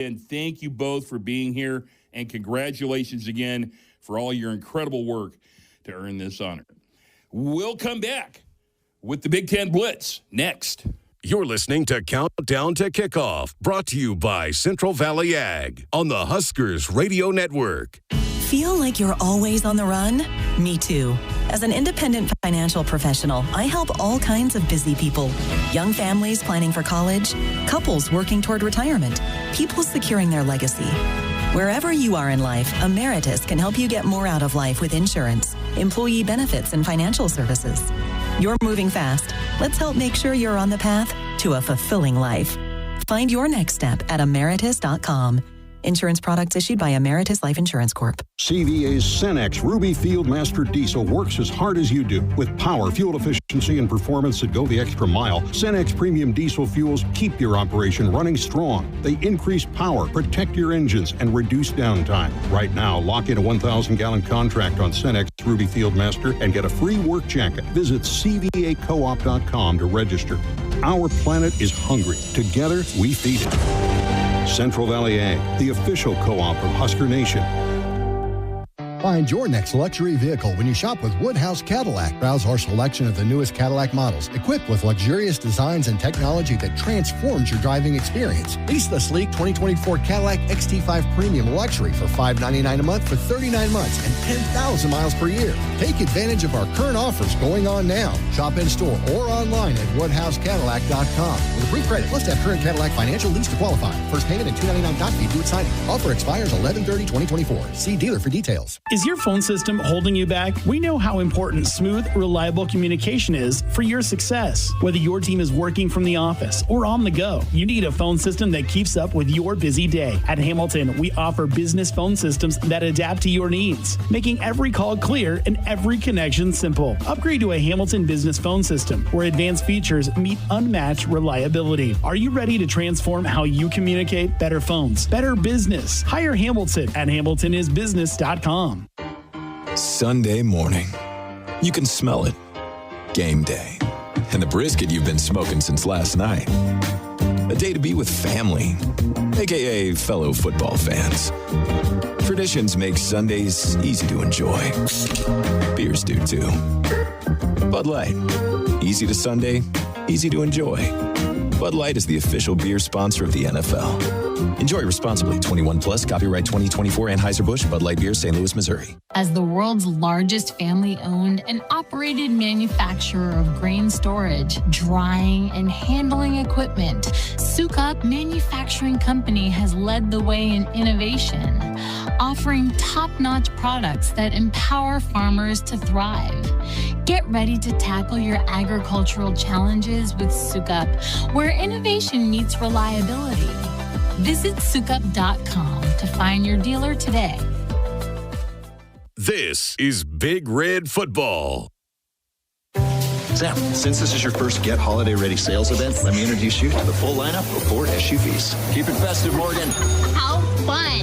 And thank you both for being here, and congratulations again for all your incredible work to earn this honor. We'll come back with the Big Ten Blitz next. You're listening to Countdown to Kickoff, brought to you by Central Valley Ag on the Huskers Radio Network. Feel like you're always on the run? Me too. As an independent financial professional, I help all kinds of busy people. Young families planning for college, couples working toward retirement, people securing their legacy. Wherever you are in life, Emeritus can help you get more out of life with insurance, employee benefits, and financial services. You're moving fast. Let's help make sure you're on the path to a fulfilling life. Find your next step at emeritus.com. Insurance products issued by Emeritus Life Insurance Corp. CVA's Cenex Ruby Field Master Diesel works as hard as you do. With power, fuel efficiency, and performance that go the extra mile, Cenex premium diesel fuels keep your operation running strong. They increase power, protect your engines, and reduce downtime. Right now, lock in a 1,000-gallon contract on Cenex Ruby Field Master and get a free work jacket. Visit cvacoop.com to register. Our planet is hungry. Together, we feed it. Central Valley Ag, the official co-op of Husker Nation. Find your next luxury vehicle when you shop with Woodhouse Cadillac. Browse our selection of the newest Cadillac models, equipped with luxurious designs and technology that transforms your driving experience. Lease the sleek 2024 Cadillac XT5 Premium Luxury for $599 a month for 39 months and 10,000 miles per year. Take advantage of our current offers going on now. Shop in-store or online at WoodhouseCadillac.com. With approved credit, must have current Cadillac financial lease to qualify. First payment and $299 doc fee due at signing. Offer expires 11/30/2024. See dealer for details. Is your phone system holding you back? We know how important smooth, reliable communication is for your success. Whether your team is working from the office or on the go, you need a phone system that keeps up with your busy day. At Hamilton, we offer business phone systems that adapt to your needs, making every call clear and every connection simple. Upgrade to a Hamilton business phone system where advanced features meet unmatched reliability. Are you ready to transform how you communicate? Better phones, better business. Hire Hamilton at hamiltonisbusiness.com. Sunday morning. You can smell it. Game day. And the brisket you've been smoking since last night. A day to be with family, aka fellow football fans. Traditions make Sundays easy to enjoy. Beers do too. Bud Light. Easy to Sunday, easy to enjoy. Bud Light is the official beer sponsor of the NFL. Enjoy responsibly. 21 plus. Copyright 2024 Anheuser-Busch Bud Light Beer, St. Louis, Missouri. As the world's largest family-owned and operated manufacturer of grain storage, drying, and handling equipment, Sukup Manufacturing Company has led the way in innovation, offering top-notch products that empower farmers to thrive. Get ready to tackle your agricultural challenges with Sukup, where innovation meets reliability. Visit Sukup.com to find your dealer today. This is Big Red Football. Sam, since this is your first Get Holiday Ready sales event, let me introduce you to the full lineup of Ford SUVs. Keep it festive, Morgan. How fun.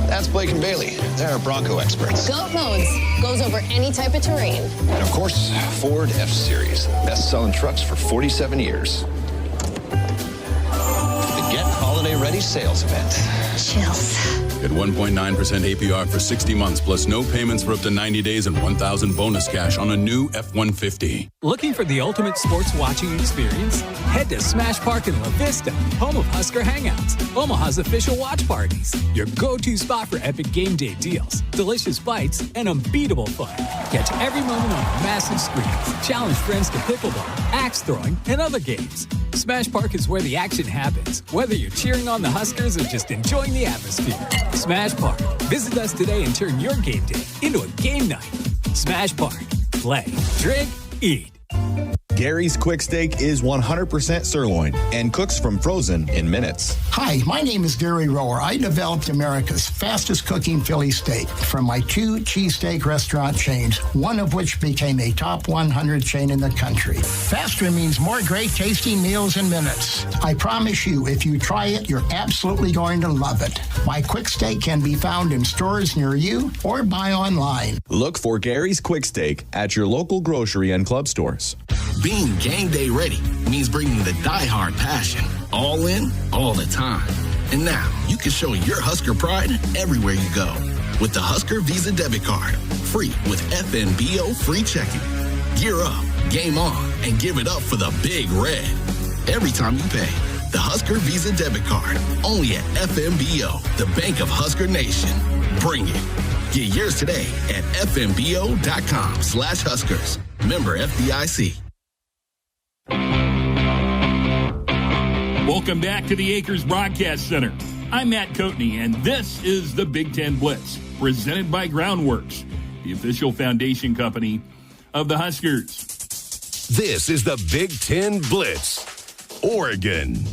That's Blake and Bailey. They're Bronco experts. Goat Modes goes over any type of terrain. And of course, Ford F-Series. Best-selling trucks for 47 years. The Get Holiday Ready sales event. Chills. Get 1.9% APR for 60 months, plus no payments for up to 90 days and $1,000 bonus cash on a new F-150. Looking for the ultimate sports watching experience? Head to Smash Park in La Vista, home of Husker Hangouts, Omaha's official watch parties. Your go-to spot for epic game day deals, delicious bites, and unbeatable fun. Catch every moment on massive screens. Challenge friends to pickleball, axe throwing, and other games. Smash Park is where the action happens, whether you're cheering on the Huskers or just enjoying the atmosphere. Smash Park. Visit us today and turn your game day into a game night. Smash Park. Play, drink, eat. Gary's Quick Steak is 100% sirloin and cooks from frozen in minutes. Hi, my name is Gary Rower. I developed America's fastest cooking Philly steak from my 2 cheesesteak restaurant chains, one of which became a top 100 chain in the country. Faster means more great tasting meals in minutes. I promise you, if you try it, you're absolutely going to love it. My Quick Steak can be found in stores near you or buy online. Look for Gary's Quick Steak at your local grocery and club stores. Being game day ready means bringing the die-hard passion, all in, all the time. And now, you you can show your Husker pride everywhere you go. With the Husker Visa Debit Card, free with FNBO free checking. Gear up, game on, and give it up for the Big Red. Every time you pay, the Husker Visa Debit Card, only at FNBO, the Bank of Husker Nation. Bring it. Get yours today at fnbo.com/Huskers. Member FDIC. Welcome back to the Acres Broadcast Center. I'm Matt Coatney, and this is the Big Ten Blitz, presented by Groundworks, the official foundation company of the Huskers. This is the Big Ten Blitz, Oregon.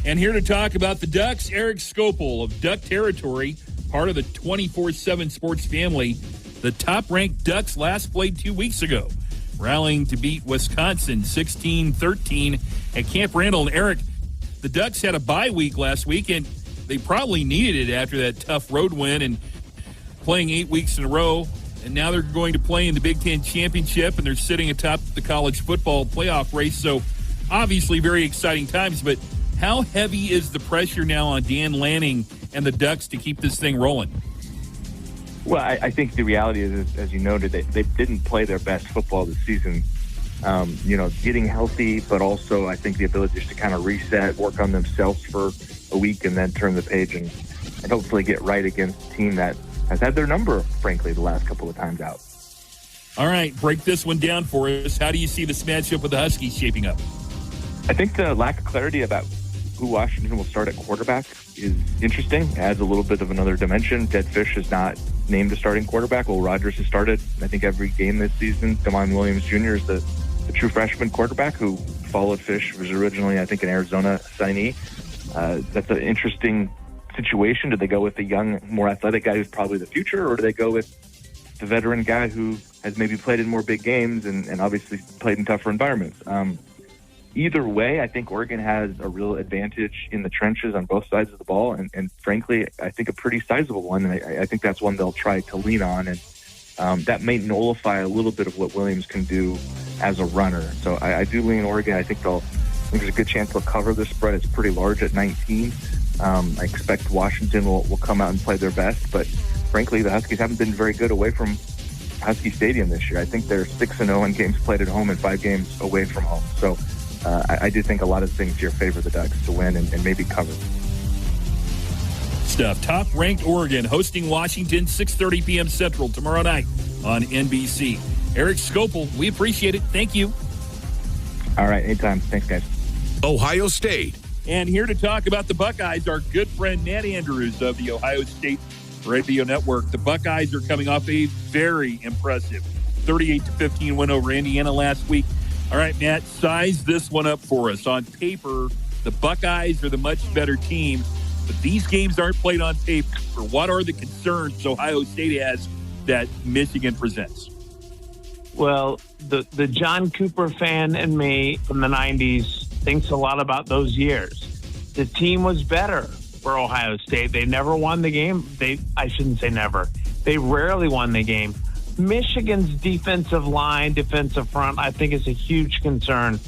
And here to talk about the Ducks, Eric Skopel of Duck Territory, part of the 24/7 Sports family. The top-ranked Ducks last played 2 weeks ago, rallying to beat Wisconsin 16-13 at Camp Randall. And Eric, the Ducks had a bye week last week, and they probably needed it after that tough road win and playing 8 weeks in a row. And now they're going to play in the Big Ten Championship, and they're sitting atop the college football playoff race. So obviously very exciting times, but how heavy is the pressure now on Dan Lanning and the Ducks to keep this thing rolling? Well, I think the reality is, as you noted, they didn't play their best football this season. Getting healthy, but also I think the ability just to kind of reset, work on themselves for a week, and then turn the page and hopefully get right against a team that has had their number, frankly, the last couple of times out. All right, break this one down for us. How do you see this matchup with the Huskies shaping up? I think the lack of clarity about who Washington will start at quarterback is interesting. It adds a little bit of another dimension. Jed Fish is not named a starting quarterback. Will Rogers has started, I think, every game this season. Damon Williams Jr. is the true freshman quarterback who followed Fish, was originally, I think, an Arizona signee. That's an interesting situation. Do they go with the young, more athletic guy who's probably the future, or do they go with the veteran guy who has maybe played in more big games and obviously played in tougher environments? Either way, I think Oregon has a real advantage in the trenches on both sides of the ball, and frankly, I think a pretty sizable one. And I think that's one they'll try to lean on, and that may nullify a little bit of what Williams can do as a runner. So I do lean Oregon. I think there's a good chance they'll cover the spread. It's pretty large at 19. I expect Washington will come out and play their best, but frankly, the Huskies haven't been very good away from Husky Stadium this year. I think they're 6-0 in games played at home and 5 games away from home. So I do think a lot of things here favor the Ducks to win and maybe cover. Stuff. Top-ranked Oregon hosting Washington, 6:30 p.m. Central tomorrow night on NBC. Eric Skopel, we appreciate it. Thank you. All right, anytime. Thanks, guys. Ohio State. And here to talk about the Buckeyes, our good friend Matt Andrews of the Ohio State Radio Network. The Buckeyes are coming off a very impressive 38-15 win over Indiana last week. All right, Matt, size this one up for us. On paper, the Buckeyes are the much better team, but these games aren't played on paper. What are the concerns Ohio State has that Michigan presents? Well, the John Cooper fan in me from the 90s thinks a lot about those years. The team was better for Ohio State. They never won the game. I shouldn't say never. They rarely won the game. Michigan's defensive line, defensive front, I think is a huge concern.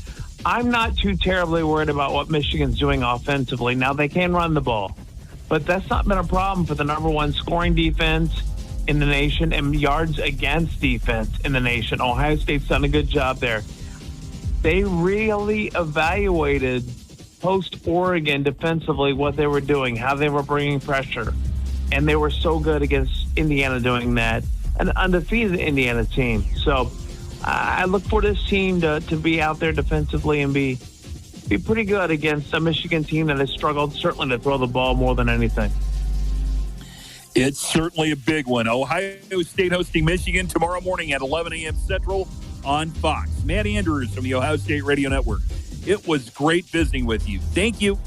I'm not too terribly worried about what Michigan's doing offensively. Now, they can run the ball, but that's not been a problem for the number one scoring defense in the nation and yards against defense in the nation. Ohio State's done a good job there. They really evaluated post-Oregon defensively what they were doing, how they were bringing pressure, and they were so good against Indiana doing that. An undefeated Indiana team. So I look for this team to be out there defensively and be pretty good against a Michigan team that has struggled certainly to throw the ball more than anything. It's certainly a big one. Ohio State hosting Michigan tomorrow morning at 11 a.m. Central on Fox. Matt Andrews from the Ohio State Radio Network. It was great visiting with you. Thank you.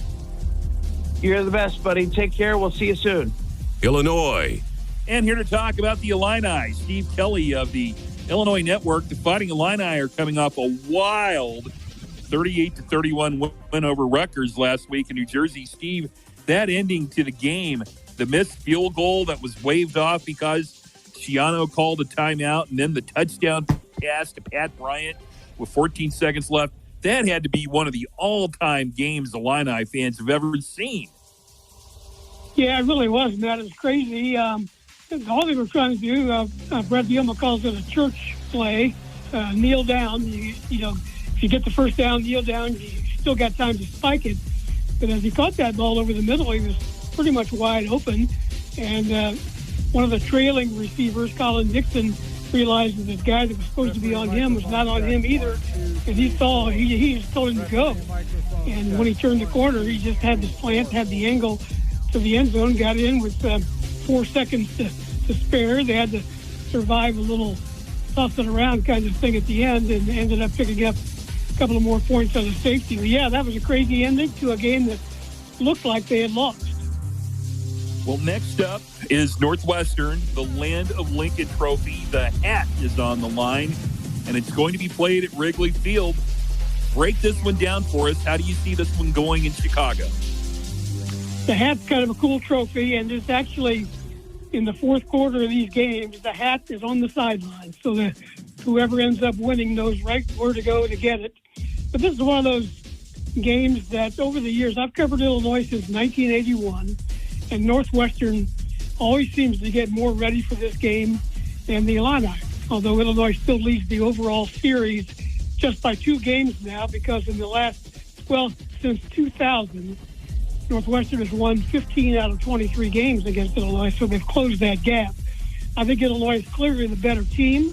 You're the best, buddy. Take care. We'll see you soon. Illinois. And here to talk about the Illini, Steve Kelly of the Illinois Network. The Fighting Illini are coming off a wild 38-31 win over Rutgers last week in New Jersey. Steve, that ending to the game, the missed field goal that was waved off because Schiano called a timeout, and then the touchdown pass to Pat Bryant with 14 seconds left, that had to be one of the all-time games Illini fans have ever seen. Yeah, it really was, Matt. It was crazy. All they were trying to do, Brett Bielema calls it a church play, kneel down. You know, if you get the first down, kneel down, you still got time to spike it. But as he caught that ball over the middle, he was pretty much wide open. And one of the trailing receivers, Colin Dixon, realized that the guy that was supposed to be on him was not on him either. And he just told him to go. And when he turned the corner, he just had the slant, had the angle to the end zone, got in with 4 seconds to spare. They had to survive a little tossing around kind of thing at the end and ended up picking up a couple of more points on the safety. But yeah, that was a crazy ending to a game that looked like they had lost. Well, next up is Northwestern, the Land of Lincoln Trophy. The hat is on the line, and it's going to be played at Wrigley Field. Break this one down for us. How do you see this one going in Chicago? The hat's kind of a cool trophy, and it's actually in the fourth quarter of these games, the hat is on the sideline, so that whoever ends up winning knows right where to go to get it. But this is one of those games that over the years, I've covered Illinois since 1981, and Northwestern always seems to get more ready for this game than the Illini, although Illinois still leads the overall series just by 2 games now, because in the last, since 2000, Northwestern has won 15 out of 23 games against Illinois, so they've closed that gap. I think Illinois is clearly the better team.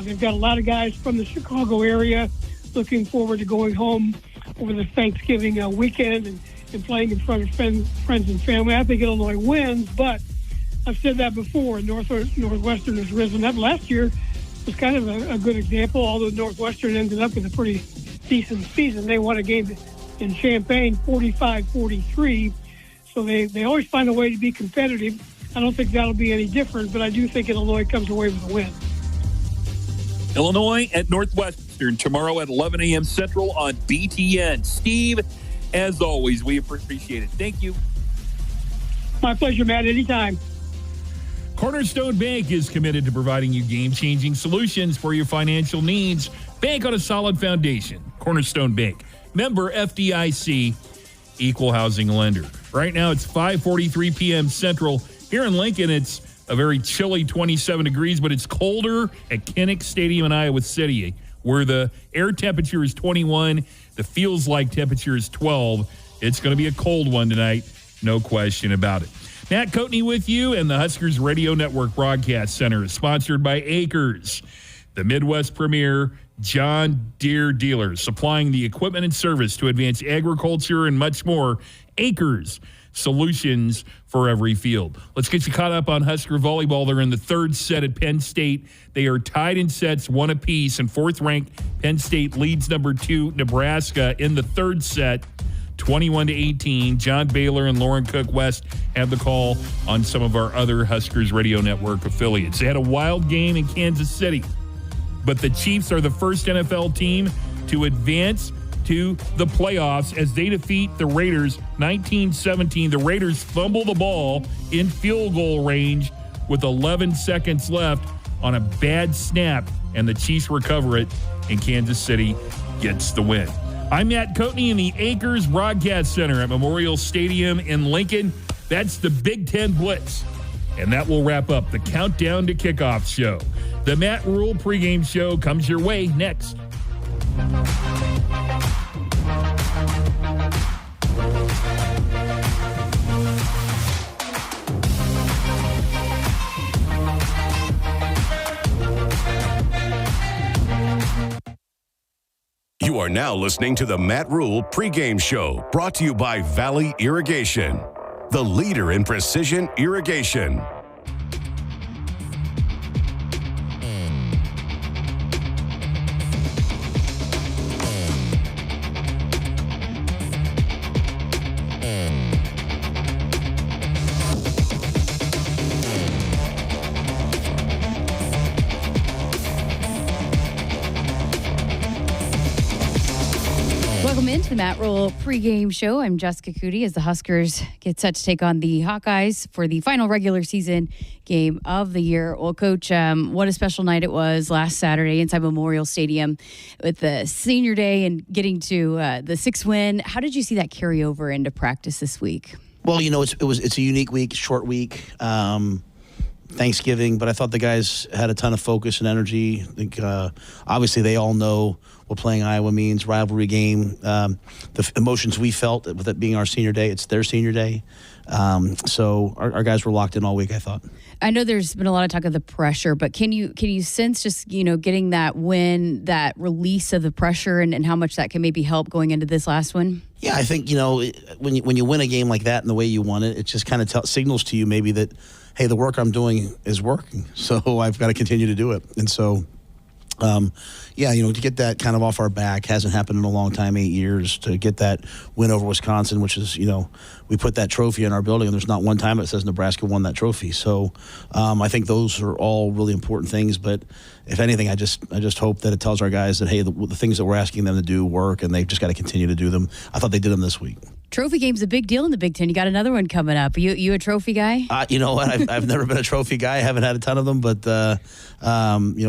They've got a lot of guys from the Chicago area looking forward to going home over the Thanksgiving weekend and playing in front of friends and family. I think Illinois wins, but I've said that before. Northwestern has risen up. Last year was kind of a good example, although Northwestern ended up with a pretty decent season. They won a game in Champaign, 45-43. So they always find a way to be competitive. I don't think that'll be any different, but I do think Illinois comes away with a win. Illinois at Northwestern tomorrow at 11 a.m. Central on BTN. Steve, as always, we appreciate it. Thank you. My pleasure, Matt. Anytime. Cornerstone Bank is committed to providing you game-changing solutions for your financial needs. Bank on a solid foundation. Cornerstone Bank. Member FDIC, equal housing lender. Right now it's 5:43 p.m. Central. Here in Lincoln, it's a very chilly 27 degrees, but it's colder at Kinnick Stadium in Iowa City, where the air temperature is 21, the feels-like temperature is 12. It's going to be a cold one tonight, no question about it. Matt Coatney with you, and the Huskers Radio Network Broadcast Center is sponsored by Acres, the Midwest premier John Deere dealers, supplying the equipment and service to advance agriculture and much more. Acres, solutions for every field. Let's get you caught up on Husker volleyball. They're in the third set at Penn State. They are tied in sets, 1 apiece, and fourth-ranked Penn State leads number 2 Nebraska in the third set, 21-18. John Baylor and Lauren Cook West have the call on some of our other Huskers Radio Network affiliates. They had a wild game in Kansas City, but the Chiefs are the first NFL team to advance to the playoffs as they defeat the Raiders 19-17. The Raiders fumble the ball in field goal range with 11 seconds left on a bad snap, and the Chiefs recover it, and Kansas City gets the win. I'm Matt Coatney in the Acres Broadcast Center at Memorial Stadium in Lincoln. That's the Big Ten Blitz. And that will wrap up the Countdown to Kickoff show. The Matt Rule pregame show comes your way next. You are now listening to the Matt Rule pregame show, brought to you by Valley Irrigation, the leader in precision irrigation. Welcome into the Matt Rule pregame show. I'm Jessica Cootie as the Huskers get set to take on the Hawkeyes for the final regular season game of the year. Well, Coach, what a special night it was last Saturday inside Memorial Stadium with the senior day and getting to the 6th win. How did you see that carry over into practice this week? Well, it's a unique week, short week, Thanksgiving, but I thought the guys had a ton of focus and energy. I think obviously they all know what playing Iowa means, rivalry game. The emotions we felt with it being our senior day, it's their senior day. So our guys were locked in all week, I thought. I know there's been a lot of talk of the pressure, but can you sense just, getting that win, that release of the pressure and how much that can maybe help going into this last one? Yeah, I think, when you win a game like that and the way you won it, it just kind of signals to you maybe that, hey, the work I'm doing is working, so I've got to continue to do it. And so, to get that kind of off our back hasn't happened in a long time, 8 years, to get that win over Wisconsin, which is, we put that trophy in our building, and there's not one time it says Nebraska won that trophy. So I think those are all really important things. But if anything, I just hope that it tells our guys that, hey, the things that we're asking them to do work, and they've just got to continue to do them. I thought they did them this week. Trophy game's a big deal in the Big Ten. You got another one coming up. You a trophy guy? You know what? I've never been a trophy guy. I haven't had a ton of them, but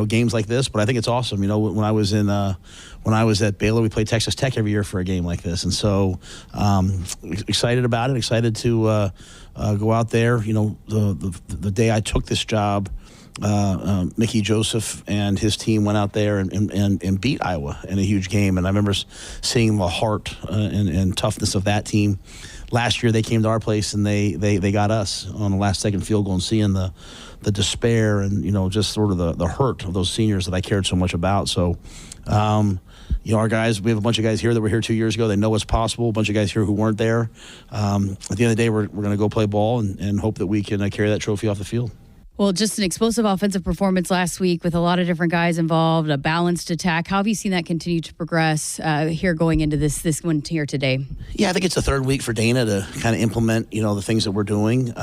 games like this. But I think it's awesome. When I was at Baylor, we played Texas Tech every year for a game like this, and so excited about it. Excited to go out there. The day I took this job, Mickey Joseph and his team went out there and beat Iowa in a huge game. And I remember seeing the heart and toughness of that team. Last year they came to our place and they got us on the last second field goal, and seeing the despair and, just sort of the hurt of those seniors that I cared so much about. So, our guys, we have a bunch of guys here that were here 2 years ago. They know what's possible. A bunch of guys here who weren't there. At the end of the day, we're going to go play ball and hope that we can carry that trophy off the field. Well, just an explosive offensive performance last week with a lot of different guys involved, a balanced attack. How have you seen that continue to progress here going into this one here today? Yeah, I think it's the third week for Dana to kind of implement, the things that we're doing.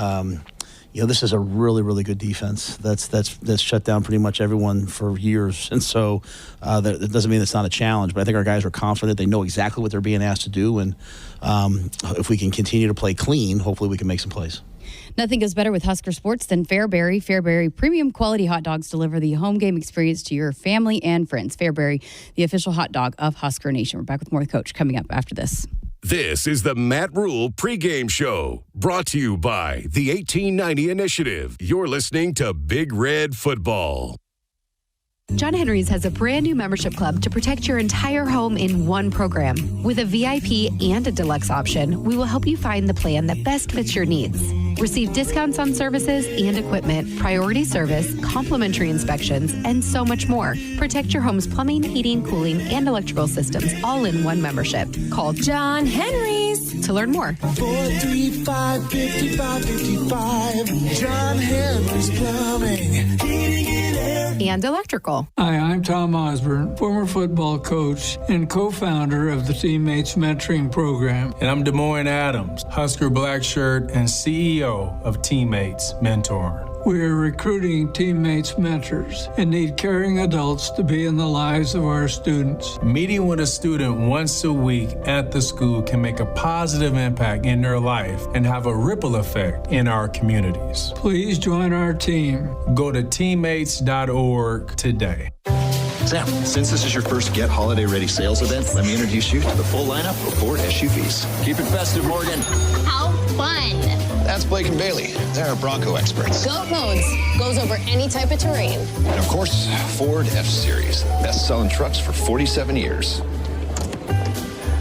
This is a really, really good defense that's shut down pretty much everyone for years. And so that doesn't mean it's not a challenge, but I think our guys are confident. They know exactly what they're being asked to do. And if we can continue to play clean, hopefully we can make some plays. Nothing goes better with Husker Sports than Fairbury. Fairbury premium quality hot dogs deliver the home game experience to your family and friends. Fairbury, the official hot dog of Husker Nation. We're back with more with Coach coming up after this. This is the Matt Rule pregame show, brought to you by the 1890 Initiative. You're listening to Big Red Football. John Henry's has a brand new membership club to protect your entire home in one program. With a VIP and a deluxe option, we will help you find the plan that best fits your needs. Receive discounts on services and equipment, priority service, complimentary inspections, and so much more. Protect your home's plumbing, heating, cooling, and electrical systems all in one membership. Call John Henry's to learn more. 435-5555. John Henry's Plumbing, Heating, and Electrical. Hi, I'm Tom Osborne, former football coach and co-founder of the Teammates Mentoring Program. And I'm Des Moines Adams, Husker Black Shirt and CEO of Teammates Mentor. We're recruiting Teammates mentors and need caring adults to be in the lives of our students. Meeting with a student once a week at the school can make a positive impact in their life and have a ripple effect in our communities. Please join our team. Go to teammates.org today. Sam, since this is your first Get Holiday Ready sales event, let me introduce you to the full lineup of Ford SUVs. Keep it festive, Morgan. How fun! That's Blake and Bailey. They're our Bronco experts. Goat modes goes over any type of terrain. And of course, Ford F-Series. Best-selling trucks for 47 years.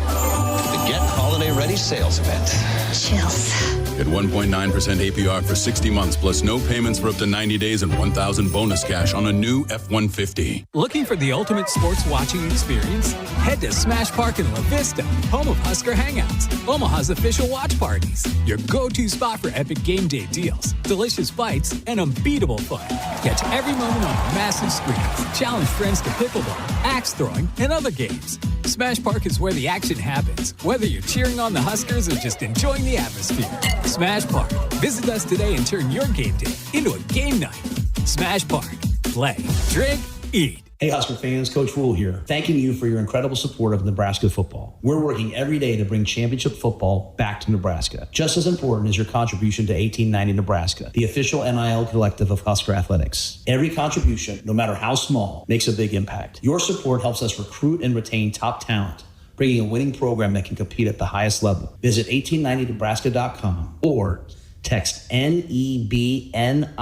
The Get Holiday Ready sales event. Chills. Get 1.9% APR for 60 months plus no payments for up to 90 days and 1,000 bonus cash on a new F-150. Looking for the ultimate sports watching experience? Head to Smash Park in La Vista, home of Husker Hangouts, Omaha's official watch parties. Your go-to spot for epic game day deals, delicious bites, and unbeatable fun. Catch every moment on massive screens. Challenge friends to pickleball, axe throwing, and other games. Smash Park is where the action happens, whether you're cheering on the Huskers or just enjoying the atmosphere. Smash Park. Visit us today and turn your game day into a game night. Smash Park. Play, drink, eat. Hey Husker fans, Coach Rule here, thanking you for your incredible support of Nebraska football. We're working every day to bring championship football back to Nebraska. Just as important is your contribution to 1890 Nebraska, the official NIL collective of Husker Athletics. Every contribution, no matter how small, makes a big impact. Your support helps us recruit and retain top talent, bringing a winning program that can compete at the highest level. Visit 1890nebraska.com or text NEBNIL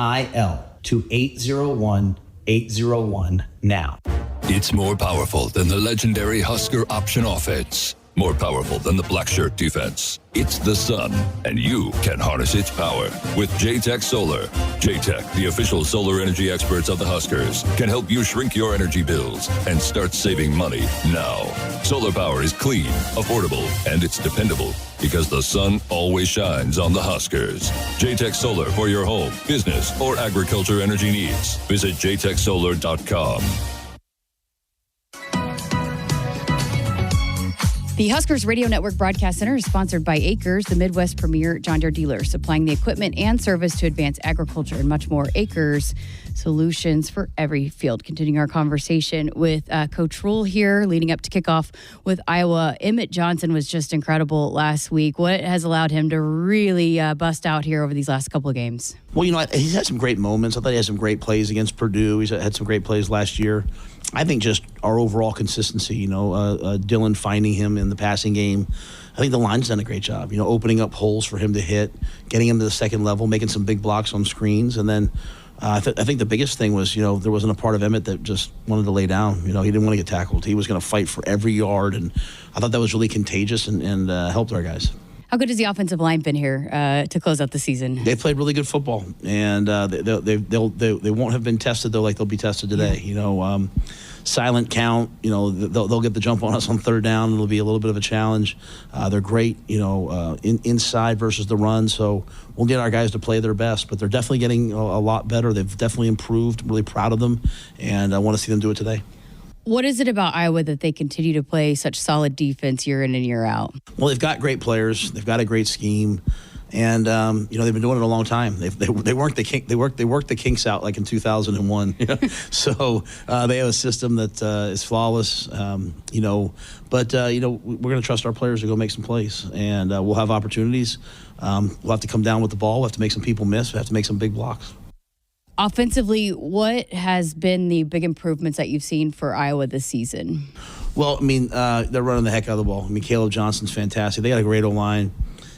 to 801-801 now. It's more powerful than the legendary Husker option offense. More powerful than the black shirt defense. It's the sun, and you can harness its power with J-Tech Solar. J-Tech, the official solar energy experts of the Huskers, can help you shrink your energy bills and start saving money now. Solar power is clean, affordable, and it's dependable because the sun always shines on the Huskers. J-Tech Solar for your home, business, or agriculture energy needs. Visit jtechsolar.com. The Huskers Radio Network Broadcast Center is sponsored by Acres, the Midwest premier John Deere dealer, supplying the equipment and service to advance agriculture and much more. Acres, solutions for every field. Continuing our conversation with Coach Rule here, leading up to kickoff with Iowa. Emmett Johnson was just incredible last week. What has allowed him to really bust out here over these last couple of games? Well, he's had some great moments. I thought he had some great plays against Purdue. He's had some great plays last year. I think just our overall consistency, Dylan finding him in the passing game. I think the line's done a great job, opening up holes for him to hit, getting him to the second level, making some big blocks on screens. And then I think the biggest thing was, there wasn't a part of Emmett that just wanted to lay down. He didn't want to get tackled. He was going to fight for every yard. And I thought that was really contagious and helped our guys. How good has the offensive line been here to close out the season? They played really good football, and they won't have been tested though like they'll be tested today. Silent count. They'll get the jump on us on third down. It'll be a little bit of a challenge. They're great. Inside versus the run. So we'll get our guys to play their best, but they're definitely getting a lot better. They've definitely improved. I'm really proud of them, and I want to see them do it today. What is it about Iowa that they continue to play such solid defense year in and year out? Well, they've got great players. They've got a great scheme, and they've been doing it a long time. They worked the kinks out like in 2001. So they have a system that is flawless. But we're going to trust our players to go make some plays, and we'll have opportunities. We'll have to come down with the ball. We'll have to make some people miss. We'll have to make some big blocks. Offensively, what has been the big improvements that you've seen for Iowa this season? Well, they're running the heck out of the ball. Caleb Johnson's fantastic. They got a great O-line,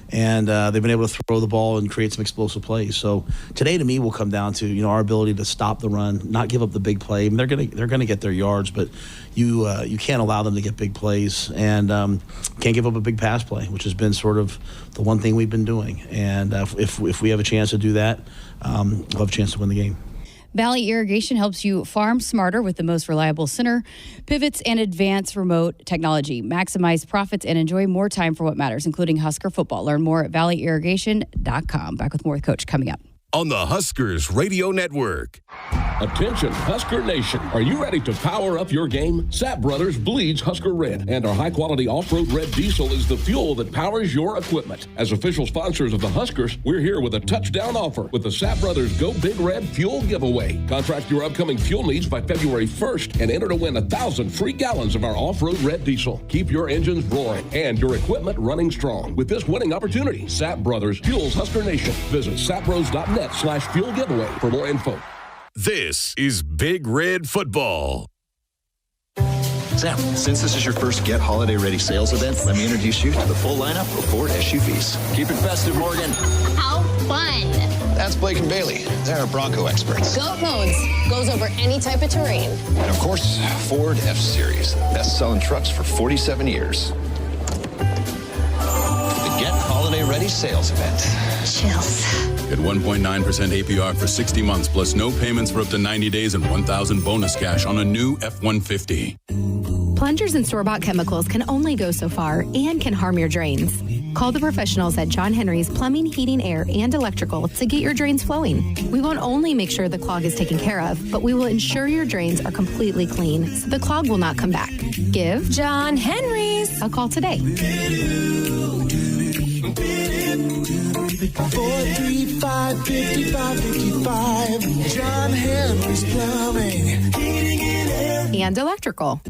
and they've been able to throw the ball and create some explosive plays. So today, to me, will come down to our ability to stop the run, not give up the big play. They're gonna get their yards, but you can't allow them to get big plays, and can't give up a big pass play, which has been sort of the one thing we've been doing. And if we have a chance to do that, we'll have a chance to win the game. Valley Irrigation helps you farm smarter with the most reliable center, pivots, and advanced remote technology. Maximize profits and enjoy more time for what matters, including Husker football. Learn more at valleyirrigation.com. Back with more with Coach coming up. On the Huskers Radio Network. Attention, Husker Nation. Are you ready to power up your game? Sapp Brothers bleeds Husker Red, and our high-quality off-road red diesel is the fuel that powers your equipment. As official sponsors of the Huskers, we're here with a touchdown offer with the Sapp Brothers Go Big Red Fuel Giveaway. Contract your upcoming fuel needs by February 1st and enter to win 1,000 free gallons of our off-road red diesel. Keep your engines roaring and your equipment running strong. With this winning opportunity, Sapp Brothers fuels Husker Nation. Visit sappbros.net/fuel giveaway for more info. This is Big Red Football. Sam, since this is your first Get Holiday Ready sales event, let me introduce you to the full lineup of Ford SUVs. Keep it festive, Morgan. How fun. That's Blake and Bailey. They're Bronco experts. Goat modes. Goes over any type of terrain. And of course, Ford F-Series. Best-selling trucks for 47 years. The Get Holiday Ready sales event. Chills. Get 1.9% APR for 60 months, plus no payments for up to 90 days and $1,000 bonus cash on a new F-150. Plungers and store-bought chemicals can only go so far and can harm your drains. Call the professionals at John Henry's Plumbing, Heating, Air, and Electrical to get your drains flowing. We won't only make sure the clog is taken care of, but we will ensure your drains are completely clean so the clog will not come back. Give John Henry's a call today. 435-5555. John Henry's Plumbing, Heating, and Air. And Electrical.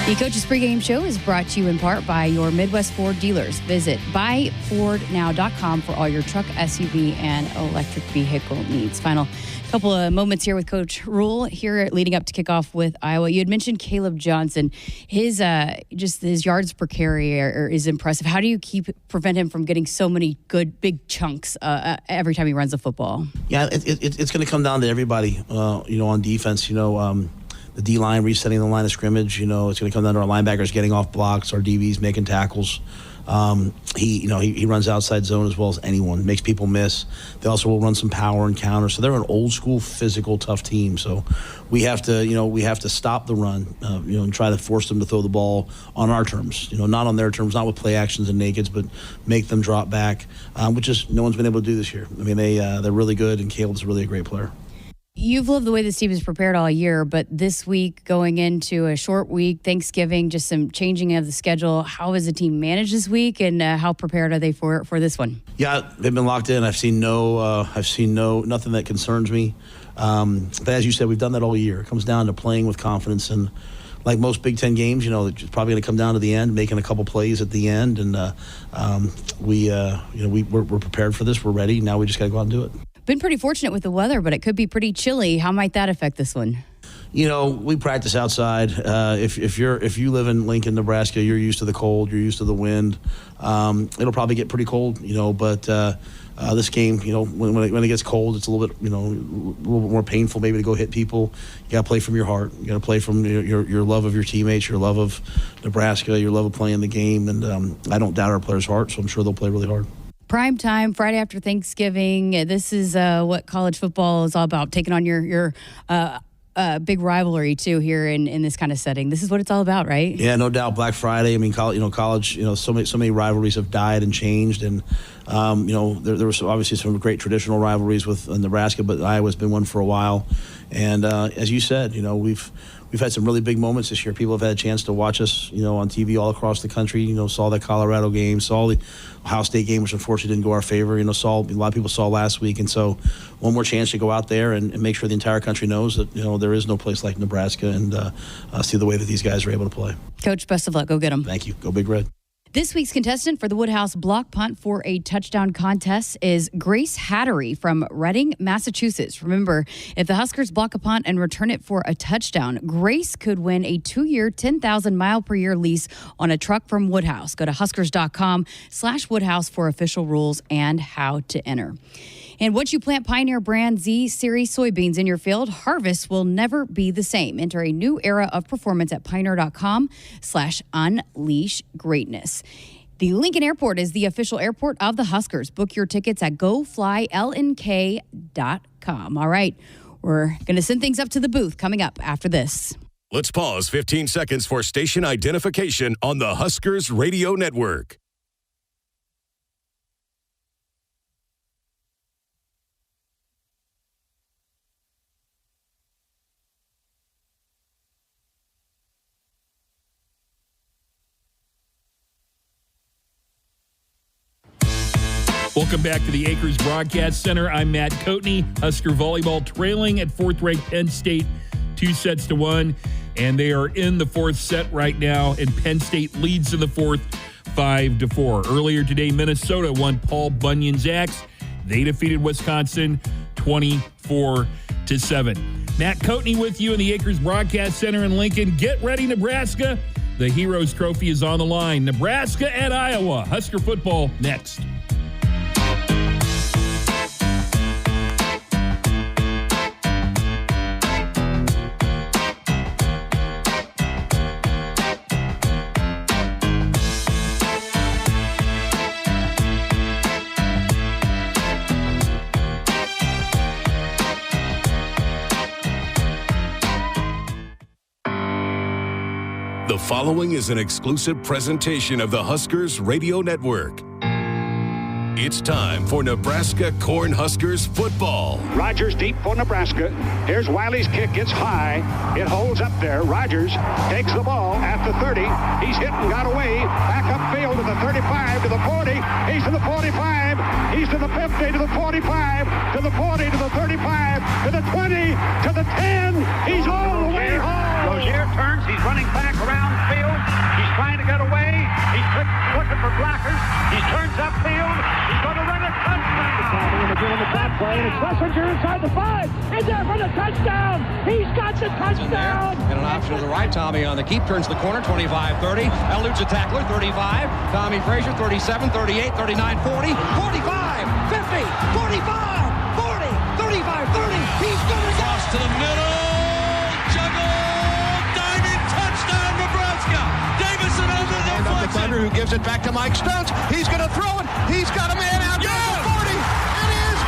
The Coach's Pregame Show is brought to you in part by your Midwest Ford dealers. Visit buyfordnow.com for all your truck, SUV, and electric vehicle needs. Final couple of moments here with Coach Rule here leading up to kickoff with Iowa. You had mentioned Caleb Johnson. His yards per carry is impressive. How do you prevent him from getting so many good big chunks every time he runs the football? Yeah, it's going to come down to everybody, on defense. The D-line resetting the line of scrimmage. It's going to come down to our linebackers getting off blocks, our DBs making tackles. He runs outside zone as well as anyone, makes people miss. They also will run some power and counter. So they're an old school, physical, tough team. So we have to stop the run, and try to force them to throw the ball on our terms. Not on their terms, not with play actions and nakeds, but make them drop back, which is no one's been able to do this year. I mean, they're really good, and Caleb's really a great player. You've loved the way this team is prepared all year, but this week going into a short week, Thanksgiving, just some changing of the schedule. How has the team managed this week, and how prepared are they for this one? Yeah, they've been locked in. I've seen nothing that concerns me. But as you said, we've done that all year. It comes down to playing with confidence, and like most Big Ten games, it's probably going to come down to the end, making a couple plays at the end, and we're prepared for this. We're ready. Now we just got to go out and do it. Been pretty fortunate with the weather, but it could be pretty chilly. How might that affect this one? We practice outside. If you live in Lincoln, Nebraska, you're used to the cold, you're used to the wind. It'll probably get pretty cold, but this game, when it gets cold, it's a little bit more painful maybe to go hit people. You got to play from your heart. You got to play from your love of your teammates, your love of Nebraska, your love of playing the game, and I don't doubt our players' heart, so I'm sure they'll play really hard. Prime time, Friday after Thanksgiving. This is what college football is all about, taking on your big rivalry, too, here in this kind of setting. This is what it's all about, right? Yeah, no doubt. Black Friday. I mean, college, so many rivalries have died and changed. And, there was obviously some great traditional rivalries with Nebraska, but Iowa's been one for a while. And as you said, we've had some really big moments this year. People have had a chance to watch us, on TV all across the country. Saw that Colorado game, saw the Ohio State game, which unfortunately didn't go our favor. A lot of people saw last week, and so one more chance to go out there and make sure the entire country knows that there is no place like Nebraska, and see the way that these guys are able to play. Coach, best of luck. Go get them. Thank you. Go Big Red. This week's contestant for the Woodhouse block punt for a touchdown contest is Grace Hattery from Reading, Massachusetts. Remember, if the Huskers block a punt and return it for a touchdown, Grace could win a 2-year, 10,000-mile-per-year lease on a truck from Woodhouse. Go to huskers.com/Woodhouse for official rules and how to enter. And once you plant Pioneer brand Z Series soybeans in your field, harvest will never be the same. Enter a new era of performance at pioneer.com/unleash greatness. The Lincoln Airport is the official airport of the Huskers. Book your tickets at goflylnk.com. All right, we're going to send things up to the booth coming up after this. Let's pause 15 seconds for station identification on the Huskers Radio Network. Welcome back to the Acres Broadcast Center. I'm Matt Coatney. Husker volleyball trailing at fourth-ranked Penn State 2-1, and they are in the fourth set right now, and Penn State leads in the fourth 5-4. Earlier today, Minnesota won Paul Bunyan's Axe. They defeated Wisconsin 24-7. Matt Coatney with you in the Acres Broadcast Center in Lincoln. Get ready, Nebraska. The Heroes Trophy is on the line. Nebraska at Iowa. Husker football next. The following is an exclusive presentation of the Huskers Radio Network. It's time for Nebraska Cornhuskers football. Rogers deep for Nebraska. Here's Wiley's kick. It's high. It holds up there. Rogers takes the ball at the 30. He's hit and got away. Back upfield to the 35, to the 40. He's to the 45. He's to the 50, to the 45, to the 40, to the 35, to the 20, to the 10. He's all the way home. Rozier turns. He's running back around the field. He's trying to get away. He's looking for blockers. He turns upfield. He's going to run a touchdown. In the back play, and it's Schlesinger inside the 5. He's there for the touchdown. He's got the touchdown. And an option to the right. Tommy on the keep, turns the corner, 25-30. Eludes a tackler, 35. Tommy Frazier, 37, 38, 39, 40, 45, 50, 45, 40, 35, 30. He's going to go. To the middle. Juggle. Diving touchdown, Nebraska. Davison under the deflection. Thunder, who gives it back to Mike Stutz. He's going to throw it. He's got a man out there for 40. It is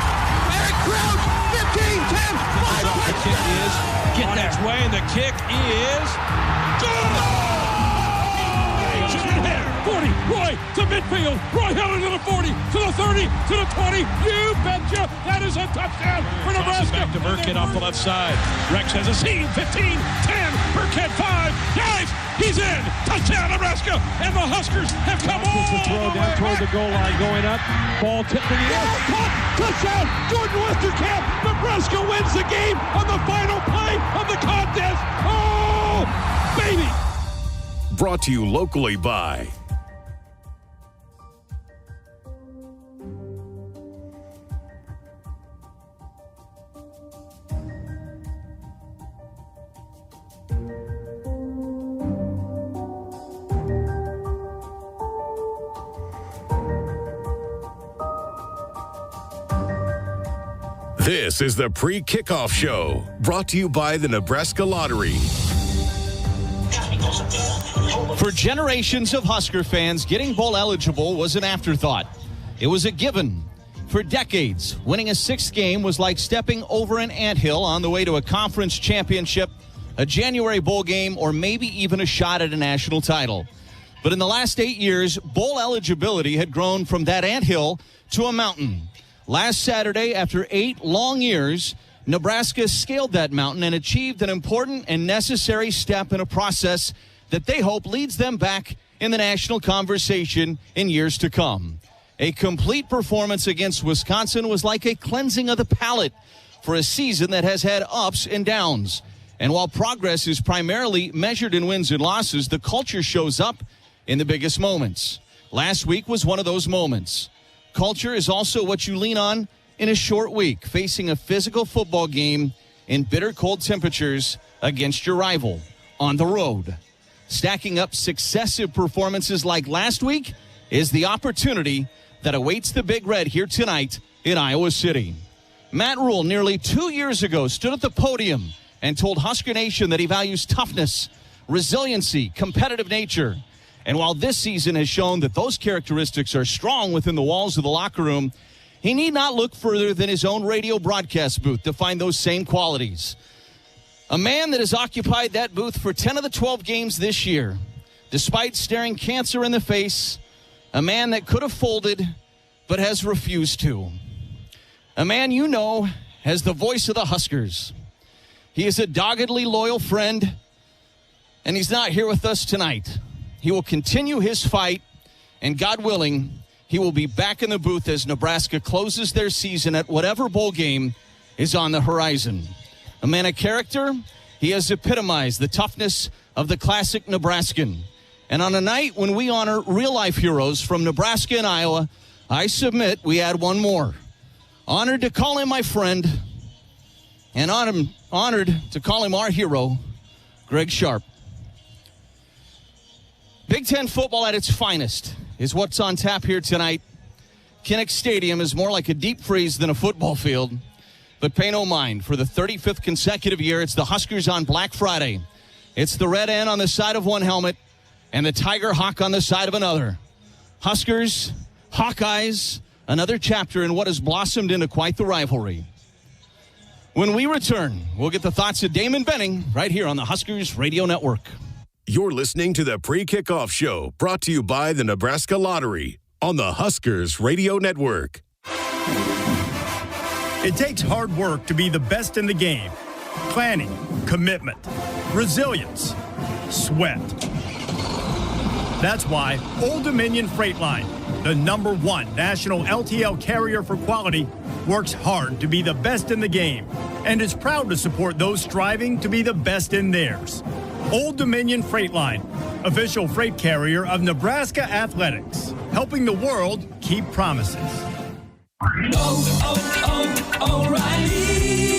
Eric Crouch. 15, 10, 5. The kick is getting its way, and the kick is good. 40, Roy to midfield. Roy Heller to the 40, to the 30, to the 20. You betcha. That is a touchdown for Nebraska. Back to Burkhead off the left side. Rex has a seam. 15, 10. Burkhead 5. Guys, he's in. Touchdown, Nebraska. And the Huskers have come all the throw down toward the goal line going up. Ball tipped in the air. Touchdown. Jordan Westerkamp. Nebraska wins the game on the final play of the contest. Oh, baby. Brought to you locally by This is the Pre-Kickoff Show, brought to you by the Nebraska Lottery. For generations of Husker fans, getting bowl eligible was an afterthought. It was a given. For decades, winning a 6th game was like stepping over an anthill on the way to a conference championship, a January bowl game, or maybe even a shot at a national title. But in the last 8 years, bowl eligibility had grown from that anthill to a mountain. Last Saturday, after 8 long years, Nebraska scaled that mountain and achieved an important and necessary step in a process that they hope leads them back in the national conversation in years to come. A complete performance against Wisconsin was like a cleansing of the palate for a season that has had ups and downs. And while progress is primarily measured in wins and losses, the culture shows up in the biggest moments. Last week was one of those moments. Culture is also what you lean on in a short week, facing a physical football game in bitter cold temperatures against your rival on the road. Stacking up successive performances like last week is the opportunity that awaits the Big Red here tonight in Iowa City. Matt Rule nearly 2 years ago stood at the podium and told Husker Nation that he values toughness, resiliency, competitive nature. And while this season has shown that those characteristics are strong within the walls of the locker room, he need not look further than his own radio broadcast booth to find those same qualities. A man that has occupied that booth for 10 of the 12 games this year, despite staring cancer in the face, a man that could have folded but has refused to. A man you know as the voice of the Huskers. He is a doggedly loyal friend, and he's not here with us tonight. He will continue his fight, and God willing, he will be back in the booth as Nebraska closes their season at whatever bowl game is on the horizon. A man of character, he has epitomized the toughness of the classic Nebraskan. And on a night when we honor real-life heroes from Nebraska and Iowa, I submit we add one more. Honored to call him my friend, and honored to call him our hero, Greg Sharp. Big Ten football at its finest is what's on tap here tonight. Kinnick Stadium is more like a deep freeze than a football field. But pay no mind, for the 35th consecutive year, it's the Huskers on Black Friday. It's the red N on the side of one helmet and the Tiger Hawk on the side of another. Huskers, Hawkeyes, another chapter in what has blossomed into quite the rivalry. When we return, we'll get the thoughts of Damon Benning right here on the Huskers Radio Network. You're listening to the Pre-Kickoff Show, brought to you by the Nebraska Lottery on the Huskers Radio Network. It takes hard work to be the best in the game. Planning, commitment, resilience, sweat. That's why Old Dominion Freight Line, the #1 national LTL carrier for quality, works hard to be the best in the game and is proud to support those striving to be the best in theirs. Old Dominion Freight Line, official freight carrier of Nebraska Athletics, helping the world keep promises. O'Reilly.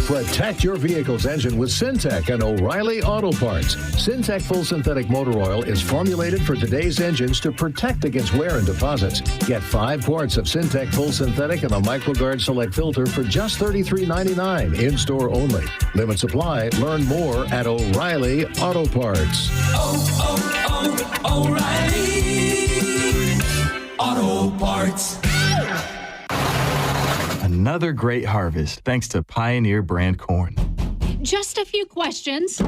Protect your vehicle's engine with Syntec and O'Reilly Auto Parts. Syntec Full Synthetic Motor Oil is formulated for today's engines to protect against wear and deposits. Get 5 quarts of Syntec Full Synthetic and a MicroGuard Select filter for just $33.99 in-store only. Limit supply. Learn more at O'Reilly Auto Parts. O'Reilly Auto Parts. Another great harvest thanks to Pioneer brand corn. Just a few questions.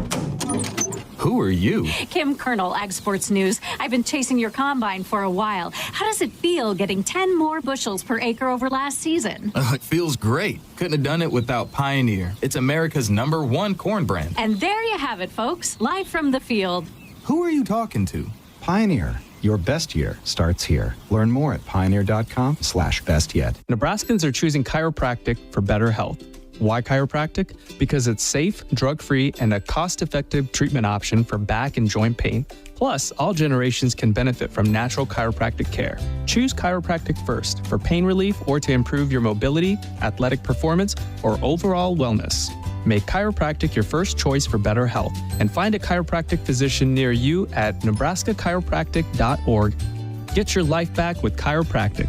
Who are you? Kim Colonel, Ag Sports News. I've been chasing your combine for a while. How does it feel getting 10 more bushels per acre over last season? It feels great. Couldn't have done it without Pioneer. It's America's #1 corn brand. And there you have it, folks. Live from the field. Who are you talking to? Pioneer. Your best year starts here. Learn more at pioneer.com/bestyet. Nebraskans are choosing chiropractic for better health. Why chiropractic? Because it's safe, drug-free, and a cost-effective treatment option for back and joint pain. Plus, all generations can benefit from natural chiropractic care. Choose chiropractic first for pain relief or to improve your mobility, athletic performance, or overall wellness. Make chiropractic your first choice for better health and find a chiropractic physician near you at nebraska-chiropractic.org. Get your life back with chiropractic.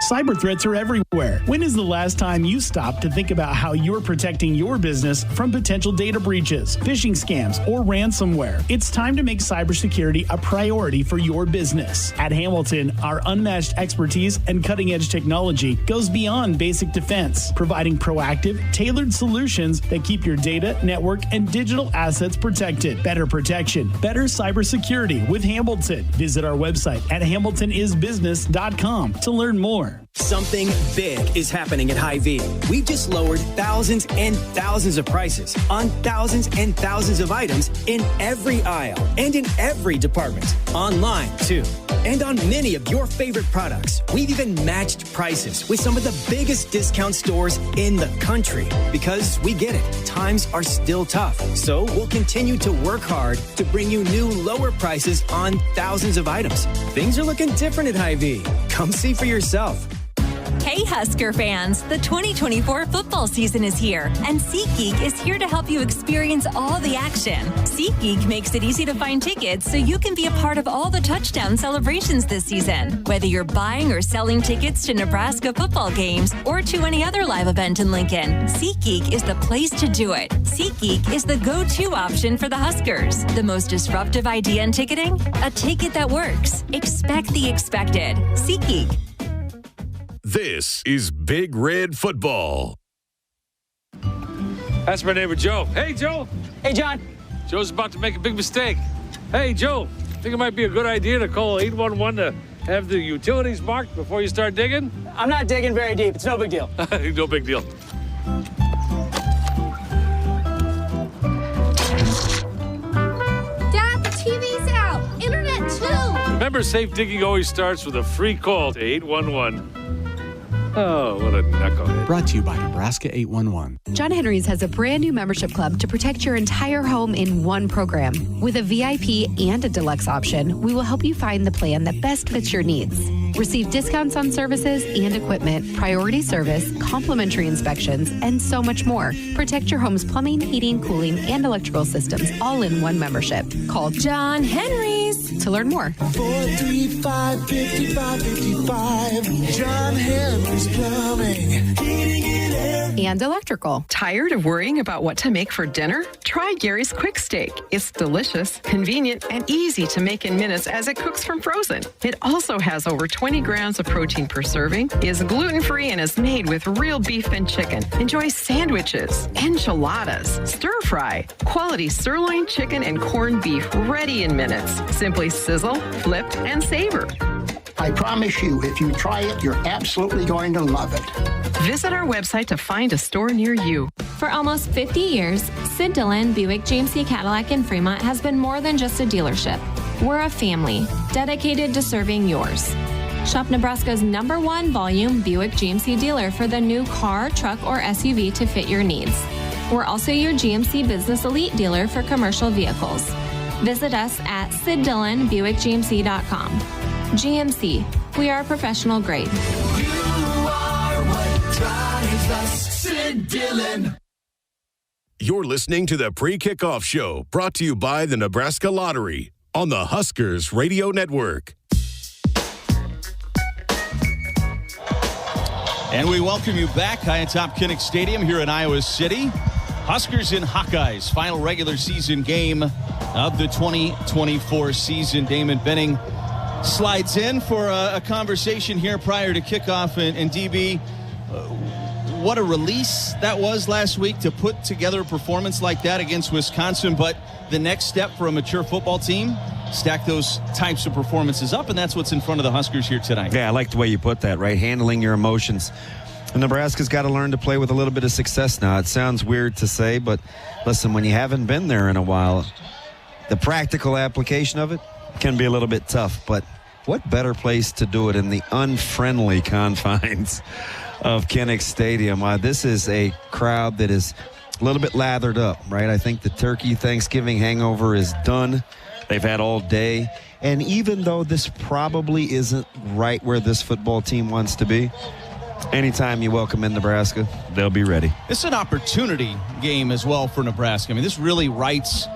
Cyber threats are everywhere. When is the last time you stopped to think about how you're protecting your business from potential data breaches, phishing scams, or ransomware? It's time to make cybersecurity a priority for your business. At Hamilton, our unmatched expertise and cutting-edge technology goes beyond basic defense, providing proactive, tailored solutions that keep your data, network, and digital assets protected. Better protection, better cybersecurity with Hamilton. Visit our website at hamiltonisbusiness.com to learn more. Something big is happening at Hy-Vee. We've just lowered thousands and thousands of prices on thousands and thousands of items in every aisle and in every department. Online, too. And on many of your favorite products, we've even matched prices with some of the biggest discount stores in the country. Because we get it, times are still tough. So we'll continue to work hard to bring you new lower prices on thousands of items. Things are looking different at Hy-Vee. Come see for yourself. Hey Husker fans, the 2024 football season is here, and SeatGeek is here to help you experience all the action. SeatGeek makes it easy to find tickets so you can be a part of all the touchdown celebrations this season. Whether you're buying or selling tickets to Nebraska football games or to any other live event in Lincoln, SeatGeek is the place to do it. SeatGeek is the go-to option for the Huskers. The most disruptive idea in ticketing? A ticket that works. Expect the expected. SeatGeek. This is Big Red Football. That's my neighbor, Joe. Hey, Joe. Hey, John. Joe's about to make a big mistake. Hey, Joe, think it might be a good idea to call 811 to have the utilities marked before you start digging? I'm not digging very deep. It's no big deal. No big deal. Dad, the TV's out. Internet, too. Remember, safe digging always starts with a free call to 811. Oh, what a knucklehead. Brought to you by Nebraska 811. John Henry's has a brand new membership club to protect your entire home in one program. With a VIP and a deluxe option, we will help you find the plan that best fits your needs. Receive discounts on services and equipment, priority service, complimentary inspections, and so much more. Protect your home's plumbing, heating, cooling, and electrical systems all in one membership. Call John Henry's to learn more. 435-5555. John Henry's Plumbing. And electrical. Tired of worrying about what to make for dinner? Try Gary's Quick Steak. It's delicious, convenient, and easy to make in minutes as it cooks from frozen. It also has over 20 grams of protein per serving, is gluten-free, and is made with real beef and chicken. Enjoy sandwiches, enchiladas, stir-fry, quality sirloin chicken and corned beef ready in minutes. Simply sizzle, flip, and savor. I promise you, if you try it, you're absolutely going to love it. Visit our website to find a store near you. For almost 50 years, Sid Dillon Buick GMC Cadillac in Fremont has been more than just a dealership. We're a family dedicated to serving yours. Shop Nebraska's #1 volume Buick GMC dealer for the new car, truck, or SUV to fit your needs. We're also your GMC Business Elite dealer for commercial vehicles. Visit us at SidDillonBuickGMC.com. GMC, we are professional grade. You are what drives us, Sid Dillon. You're listening to the Pre-Kickoff Show, brought to you by the Nebraska Lottery on the Huskers Radio Network. And we welcome you back high atop Kinnick Stadium here in Iowa City. Huskers and Hawkeyes, final regular season game of the 2024 season. Damon Benning slides in for a conversation here prior to kickoff. And DB, what a release that was last week to put together a performance like that against Wisconsin. But the next step for a mature football team, stack those types of performances up, and that's what's in front of the Huskers here tonight. Yeah, I like the way you put that, right? Handling your emotions. And Nebraska's got to learn to play with a little bit of success now. It sounds weird to say, but listen, when you haven't been there in a while, the practical application of it can be a little bit tough. But what better place to do it in the unfriendly confines of Kinnick Stadium? This is a crowd that is a little bit lathered up, right? I think the turkey Thanksgiving hangover is done. They've had all day. And even though this probably isn't right where this football team wants to be, anytime you welcome in Nebraska, they'll be ready. It's an opportunity game as well for Nebraska. I mean, this really writes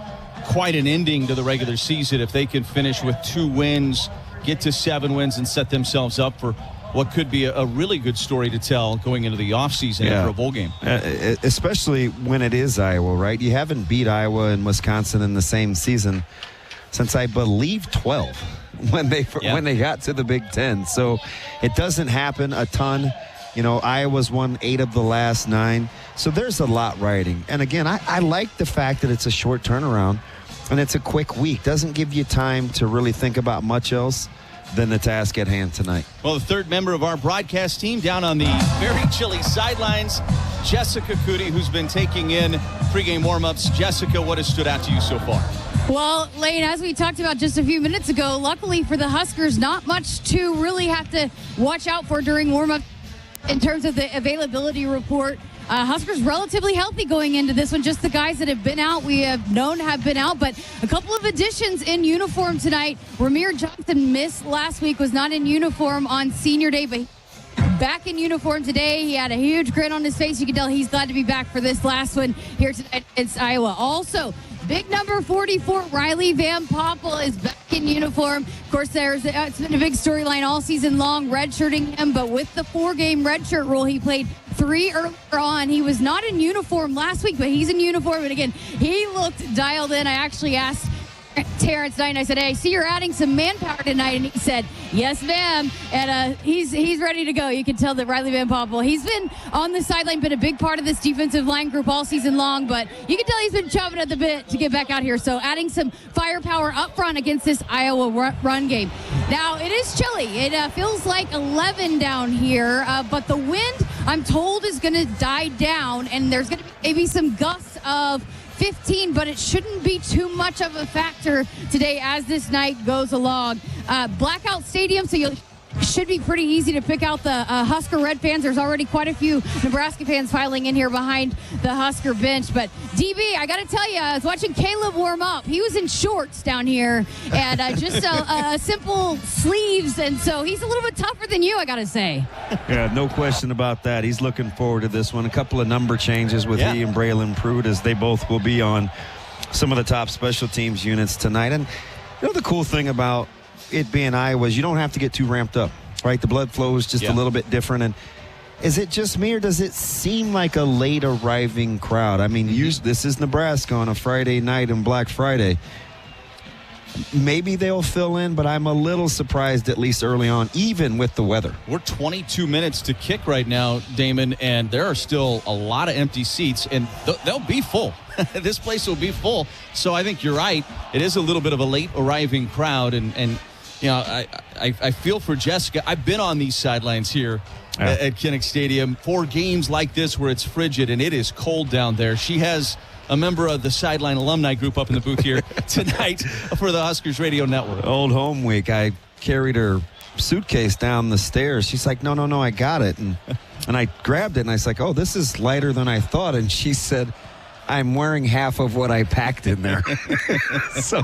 quite an ending to the regular season if they can finish with 2 wins, get to 7 wins, and set themselves up for what could be a really good story to tell going into the offseason after a bowl game. Especially when it is Iowa, right? You haven't beat Iowa and Wisconsin in the same season since, I believe, 12 when they got to the Big Ten. So it doesn't happen a ton. You know, Iowa's won 8 of the last 9. So there's a lot riding. And again, I like the fact that it's a short turnaround and it's a quick week. Doesn't give you time to really think about much else than the task at hand tonight. Well, the third member of our broadcast team down on the very chilly sidelines, Jessica Cootie, who's been taking in pregame warm-ups. Jessica, what has stood out to you so far? Well, Lane, as we talked about just a few minutes ago, luckily for the Huskers, not much to really have to watch out for during warm-up in terms of the availability report. Huskers relatively healthy going into this one. Just the guys that have been out, we have known have been out, but a couple of additions in uniform tonight. Ramir Johnson missed last week, was not in uniform on senior day, but back in uniform today. He had a huge grin on his face. You can tell he's glad to be back for this last one here tonight against Iowa. Also, big number 44, Riley Van Poppel, is back in uniform. Of course, it's been a big storyline all season long, redshirting him, but with the 4-game redshirt rule, he played 3 earlier on. He was not in uniform last week, but he's in uniform, and again, he looked dialed in. I actually asked Terrence Knight, and I said, hey, I see you're adding some manpower tonight, and he said, yes, ma'am, and he's ready to go. You can tell that Riley Van Poppel, he's been on the sideline, been a big part of this defensive line group all season long, but you can tell he's been chomping at the bit to get back out here, so adding some firepower up front against this Iowa run game. Now, it is chilly. It feels like 11 down here, but the wind, I'm told, is going to die down, and there's going to be maybe some gusts of 15, but it shouldn't be too much of a factor today as this night goes along. Blackout stadium, so you should be pretty easy to pick out the Husker Red fans. There's already quite a few Nebraska fans filing in here behind the Husker bench. But DB, I got to tell you, I was watching Caleb warm up. He was in shorts down here and just simple sleeves, and so he's a little bit tougher than you, I got to say. Yeah, no question about that. He's looking forward to this one. A couple of number changes with he and Braylon Pruitt, as they both will be on some of the top special teams units tonight. And you know, the cool thing about it being Iowa is you don't have to get too ramped up, right? The blood flow is just a little bit different. And is it just me, or does it seem like a late arriving crowd? I mean, this is Nebraska on a Friday night and Black Friday. Maybe they'll fill in, but I'm a little surprised, at least early on, even with the weather. We're 22 minutes to kick right now, Damon, and there are still a lot of empty seats, and they'll be full. This place will be full. So I think you're right. It is a little bit of a late arriving crowd, and you know, I feel for Jessica. I've been on these sidelines here at Kinnick Stadium for games like this where it's frigid and it is cold down there. She has a member of the sideline alumni group up in the booth here tonight for the Huskers Radio Network. Old home week. I carried her suitcase down the stairs. She's like, no, I got it. And I grabbed it, and I was like, oh, this is lighter than I thought. And she said, I'm wearing half of what I packed in there. So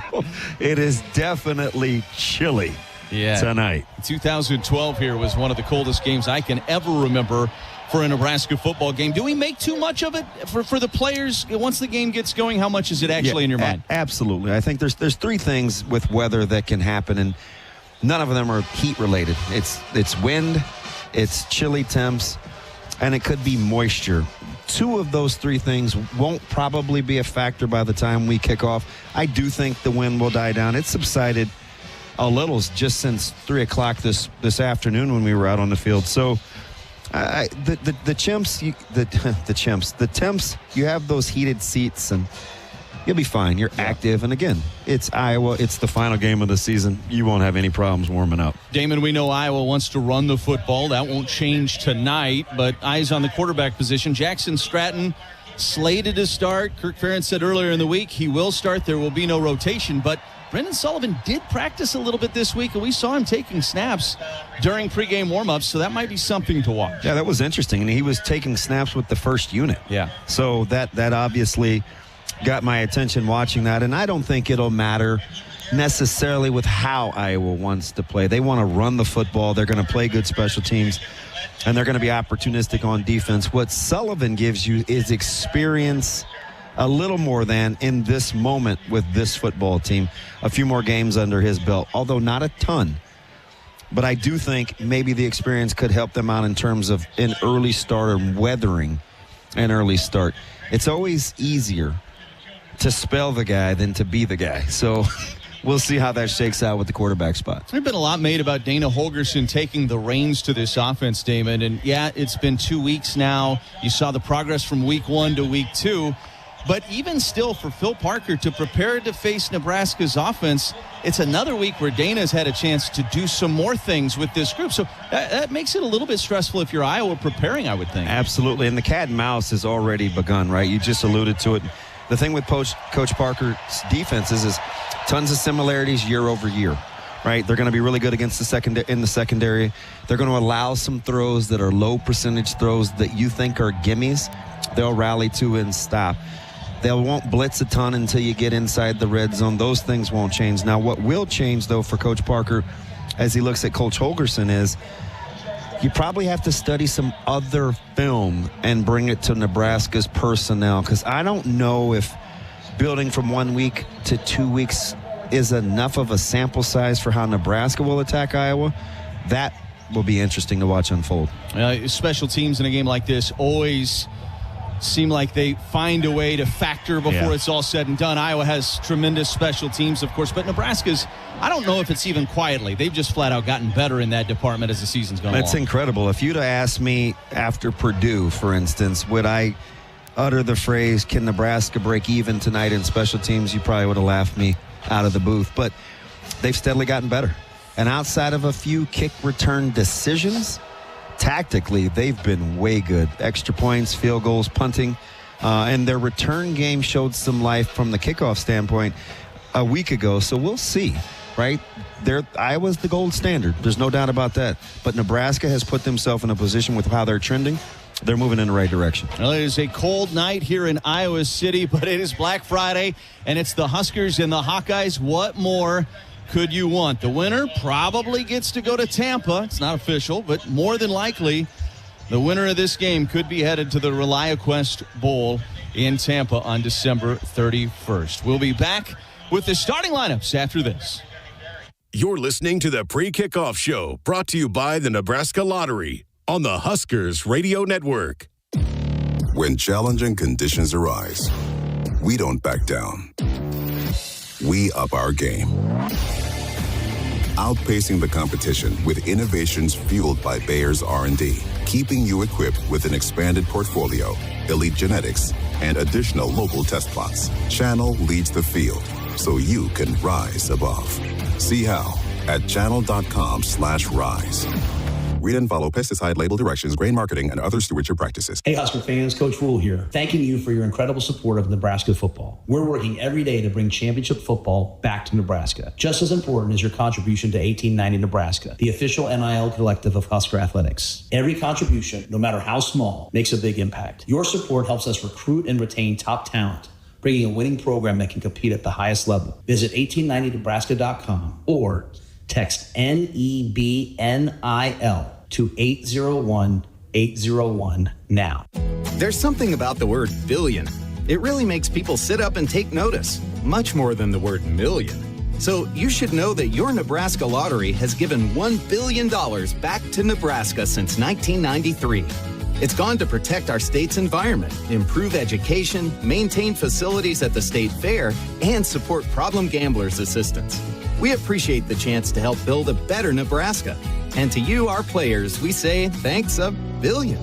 it is definitely chilly tonight. 2012 here was one of the coldest games I can ever remember for a Nebraska football game. Do we make too much of it for the players once the game gets going? How much is it actually in your mind? Absolutely. I think there's three things with weather that can happen, and none of them are heat related. It's wind, it's chilly temps, and it could be moisture. Two of those three things won't probably be a factor by the time we kick off. I do think the wind will die down. It subsided a little just since 3 o'clock this afternoon when we were out on the field. So the temps, you have those heated seats and you'll be fine. You're active. And again, it's Iowa. It's the final game of the season. You won't have any problems warming up. Damon, we know Iowa wants to run the football. That won't change tonight, but eyes on the quarterback position. Jackson Stratton slated to start. Kirk Ferentz said earlier in the week he will start. There will be no rotation, but Brendan Sullivan did practice a little bit this week, and we saw him taking snaps during pregame warmups, so that might be something to watch. Yeah, that was interesting, and he was taking snaps with the first unit. Yeah. So that obviously got my attention watching that, and I don't think it'll matter necessarily with how Iowa wants to play. They want to run the football. They're going to play good special teams, and they're going to be opportunistic on defense. What Sullivan gives you is experience a little more than in this moment with this football team. A few more games under his belt, although not a ton. But I do think maybe the experience could help them out in terms of an early start or weathering an early start. It's always easier to spell the guy than to be the guy. So we'll see how that shakes out with the quarterback spot. There's been a lot made about Dana Holgorsen taking the reins to this offense, Damon. And, yeah, it's been 2 weeks now. You saw the progress from week 1 to week 2. But even still, for Phil Parker to prepare to face Nebraska's offense, it's another week where Dana's had a chance to do some more things with this group. So that makes it a little bit stressful if you're Iowa preparing, I would think. Absolutely. And the cat and mouse has already begun, right? You just alluded to it. The thing with Coach Parker's defenses is tons of similarities year over year, right? They're going to be really good against in the secondary. They're going to allow some throws that are low percentage throws that you think are gimmies. They'll rally to and stop. They won't blitz a ton until you get inside the red zone. Those things won't change. Now, what will change, though, for Coach Parker as he looks at Coach Holgorsen is you probably have to study some other film and bring it to Nebraska's personnel, because I don't know if building from 1 week to 2 weeks is enough of a sample size for how Nebraska will attack Iowa. That will be interesting to watch unfold. Special teams in a game like this always seem like they find a way to factor before it's all said and done. Iowa has tremendous special teams, of course, but Nebraska's, I don't know if it's even quietly. They've just flat out gotten better in that department as the season's gone along. That's incredible. If you'd have asked me after Purdue, for instance, would I utter the phrase, can Nebraska break even tonight in special teams, you probably would have laughed me out of the booth. But they've steadily gotten better. And outside of a few kick return decisions, tactically, they've been way good. Extra points, field goals, punting, and their return game showed some life from the kickoff standpoint a week ago. So we'll see, right? Iowa's the gold standard. There's no doubt about that. But Nebraska has put themselves in a position with how they're trending. They're moving in the right direction. Well, it is a cold night here in Iowa City, but it is Black Friday, and it's the Huskers and the Hawkeyes. What more could you want? The winner probably gets to go to Tampa. It's not official, but more than likely, the winner of this game could be headed to the ReliaQuest Bowl in Tampa on December 31st. We'll be back with the starting lineups after this. You're listening to the Pre-Kickoff Show, brought to you by the Nebraska Lottery on the Huskers Radio Network. When challenging conditions arise, we don't back down. We up our game. Outpacing the competition with innovations fueled by Bayer's R&D, keeping you equipped with an expanded portfolio, elite genetics, and additional local test plots. Channel leads the field, so you can rise above. See how at channel.com/rise. Read and follow pesticide label directions, grain marketing, and other stewardship practices. Hey, Husker fans, Coach Rule here, thanking you for your incredible support of Nebraska football. We're working every day to bring championship football back to Nebraska. Just as important is your contribution to 1890 Nebraska, the official NIL collective of Husker Athletics. Every contribution, no matter how small, makes a big impact. Your support helps us recruit and retain top talent, bringing a winning program that can compete at the highest level. Visit 1890nebraska.com or text NEBNIL to 801-801 now. There's something about the word billion. It really makes people sit up and take notice, much more than the word million. So you should know that your Nebraska lottery has given $1 billion back to Nebraska since 1993. It's gone to protect our state's environment, improve education, maintain facilities at the state fair, and support problem gamblers' assistance. We appreciate the chance to help build a better Nebraska. And to you, our players, we say thanks a billion.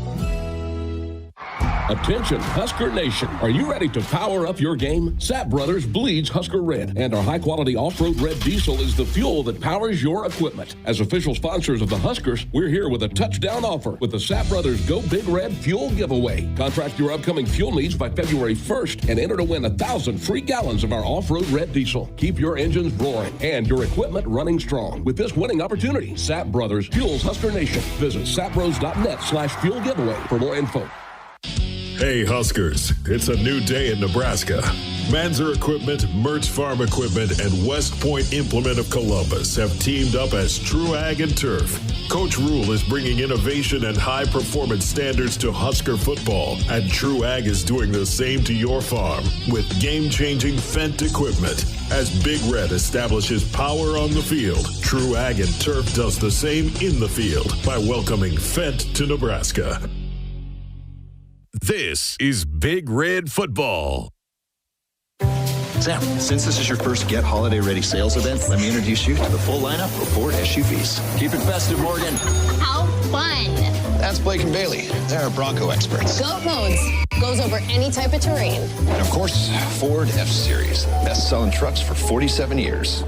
Attention, Husker Nation. Are you ready to power up your game? Sapp Brothers bleeds Husker Red, and our high-quality off-road red diesel is the fuel that powers your equipment. As official sponsors of the Huskers, we're here with a touchdown offer with the Sapp Brothers Go Big Red Fuel Giveaway. Contract your upcoming fuel needs by February 1st and enter to win 1,000 free gallons of our off-road red diesel. Keep your engines roaring and your equipment running strong. With this winning opportunity, Sapp Brothers fuels Husker Nation. Visit sappbros.net/fuel giveaway for more info. Hey Huskers, it's a new day in Nebraska. Manzer Equipment, Mertz Farm Equipment, and West Point Implement of Columbus have teamed up as True Ag and Turf. Coach Rule is bringing innovation and high-performance standards to Husker football, and True Ag is doing the same to your farm with game-changing Fendt equipment. As Big Red establishes power on the field, True Ag and Turf does the same in the field by welcoming Fendt to Nebraska. This is Big Red Football. Sam, since this is your first Get Holiday Ready sales event, let me introduce you to the full lineup of Ford SUVs. Keep it festive, Morgan. How fun. That's Blake and Bailey. They're our Bronco experts. Goat modes. Goes over any type of terrain. And of course, Ford F-Series. Best-selling trucks for 47 years.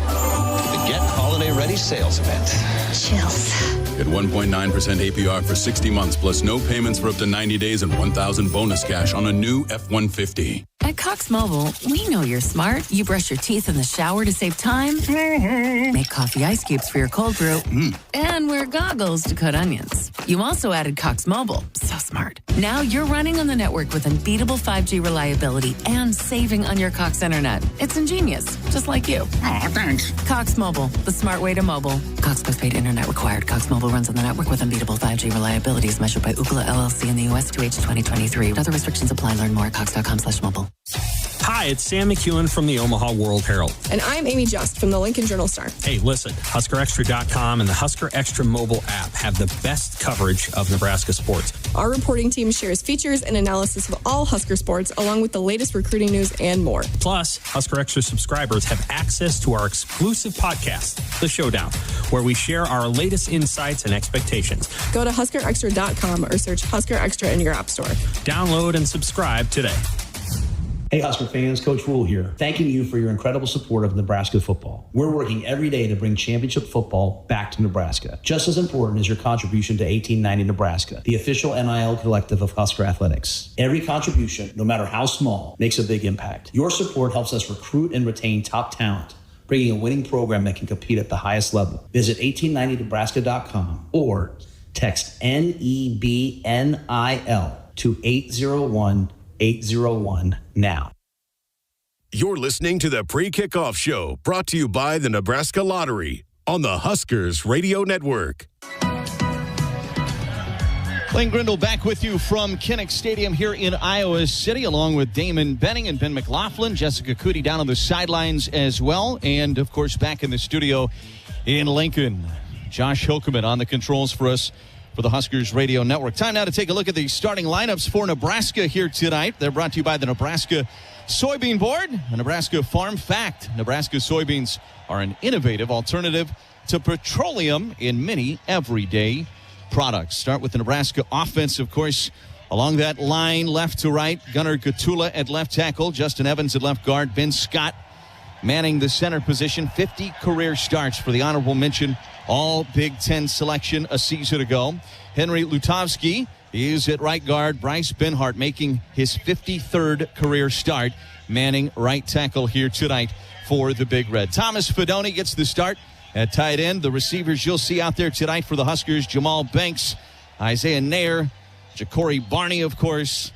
The Get Holiday Ready sales event. Chills. Get 1.9% APR for 60 months plus no payments for up to 90 days and $1,000 bonus cash on a new F-150. At Cox Mobile, we know you're smart. You brush your teeth in the shower to save time, make coffee ice cubes for your cold brew, and wear goggles to cut onions. You also added Cox Mobile. So smart. Now you're running on the network with unbeatable 5G reliability and saving on your Cox internet. It's ingenious, just like you. Oh, thanks. Cox Mobile, the smart way to mobile. Cox postpaid internet required. Cox Mobile runs on the network with unbeatable 5G reliability as measured by Ookla LLC in the U.S. to H 2023. Other restrictions apply. Learn more at cox.com/mobile. Hi, it's Sam McEwen from the Omaha World Herald. And I'm Amy Just from the Lincoln Journal-Star. Hey, listen, HuskerExtra.com and the Husker Extra mobile app have the best coverage of Nebraska sports. Our reporting team shares features and analysis of all Husker sports, along with the latest recruiting news and more. Plus, Husker Extra subscribers have access to our exclusive podcast, The Showdown, where we share our latest insights and expectations. Go to HuskerExtra.com or search Husker Extra in your app store. Download and subscribe today. Hey, Husker fans, Coach Rule here, thanking you for your incredible support of Nebraska football. We're working every day to bring championship football back to Nebraska. Just as important is your contribution to 1890 Nebraska, the official NIL collective of Husker Athletics. Every contribution, no matter how small, makes a big impact. Your support helps us recruit and retain top talent, bringing a winning program that can compete at the highest level. Visit 1890nebraska.com or text NEBNIL to 801-801 now. You're listening to the Pre-Kickoff Show, brought to you by the Nebraska Lottery on the Huskers Radio Network. Lane Grindle back with you from Kinnick Stadium here in Iowa City, along with Damon Benning and Ben McLaughlin, Jessica Cootie down on the sidelines as well, and, of course, back in the studio in Lincoln. Josh Hilkeman on the controls for us for the Huskers Radio Network. Time now to take a look at the starting lineups for Nebraska here tonight. They're brought to you by the Nebraska Soybean Board, a Nebraska Farm Fact. Nebraska soybeans are an innovative alternative to petroleum in many everyday products. Start with the Nebraska offense, of course, along that line, left to right. Gunnar Gatula at left tackle, Justin Evans at left guard, Ben Scott manning the center position. 50 career starts for the honorable mention all Big Ten selection a season ago. Henry Lutovsky is at right guard. Bryce Benhart making his 53rd career start, manning right tackle here tonight for the Big Red. Thomas Fedoni gets the start at tight end. The receivers you'll see out there tonight for the Huskers: Jamal Banks, Isaiah Nair, Ja'Cory Barney, of course,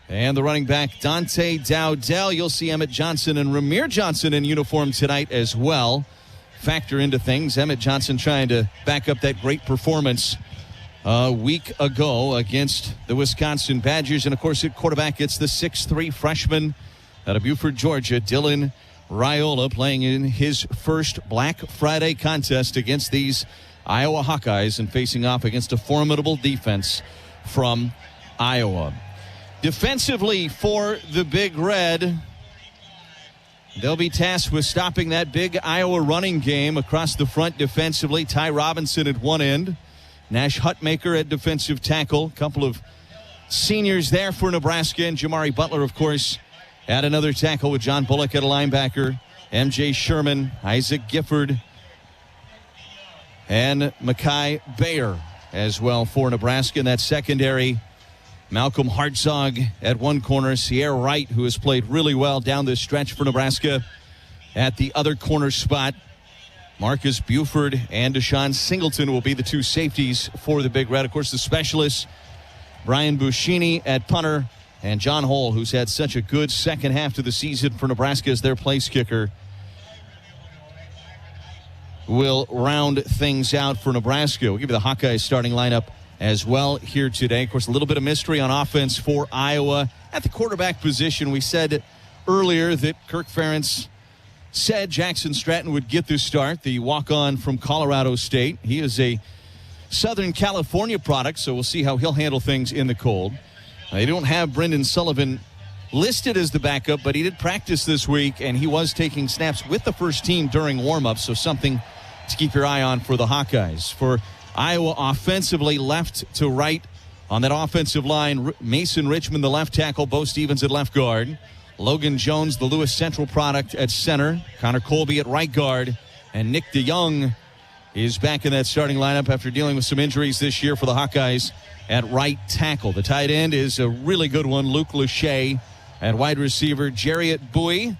and the running back Dante Dowdell. You'll see Emmett Johnson and Ramir Johnson in uniform tonight as well. Factor into things. Emmett Johnson trying to back up that great performance a week ago against the Wisconsin Badgers. And, of course, at quarterback, it's the 6'3" freshman out of Buford, Georgia, Dylan Raiola, playing in his first Black Friday contest against these Iowa Hawkeyes and facing off against a formidable defense from Iowa. Defensively for the Big Red, they'll be tasked with stopping that big Iowa running game across the front defensively. Ty Robinson at one end, Nash Hutmaker at defensive tackle. A couple of seniors there for Nebraska, and Jamari Butler, of course, at another tackle with John Bullock at a linebacker, MJ Sherman, Isaac Gifford, and Makai Bayer as well for Nebraska. In that secondary, Malcolm Hartzog at one corner, Sierra Wright, who has played really well down this stretch for Nebraska, at the other corner spot. Marcus Buford and Deshaun Singleton will be the two safeties for the Big Red. Of course, the specialists, Brian Buschini at punter, and John Hole, who's had such a good second half to the season for Nebraska as their place kicker, will round things out for Nebraska. We'll give you the Hawkeyes starting lineup as well here today. Of course, a little bit of mystery on offense for Iowa. At the quarterback position, we said earlier that Kirk Ferentz said Jackson Stratton would get this start, the walk-on from Colorado State. He is a Southern California product, so we'll see how he'll handle things in the cold. They don't have Brendan Sullivan listed as the backup, but he did practice this week, and he was taking snaps with the first team during warm-up, so something to keep your eye on for the Hawkeyes. For Iowa offensively, left to right on that offensive line, Mason Richmond, the left tackle, Bo Stevens at left guard, Logan Jones, the Lewis Central product, at center, Connor Colby at right guard, and Nick DeYoung is back in that starting lineup after dealing with some injuries this year for the Hawkeyes at right tackle. The tight end is a really good one, Luke Lachey. At wide receiver, Jarriett Bowie,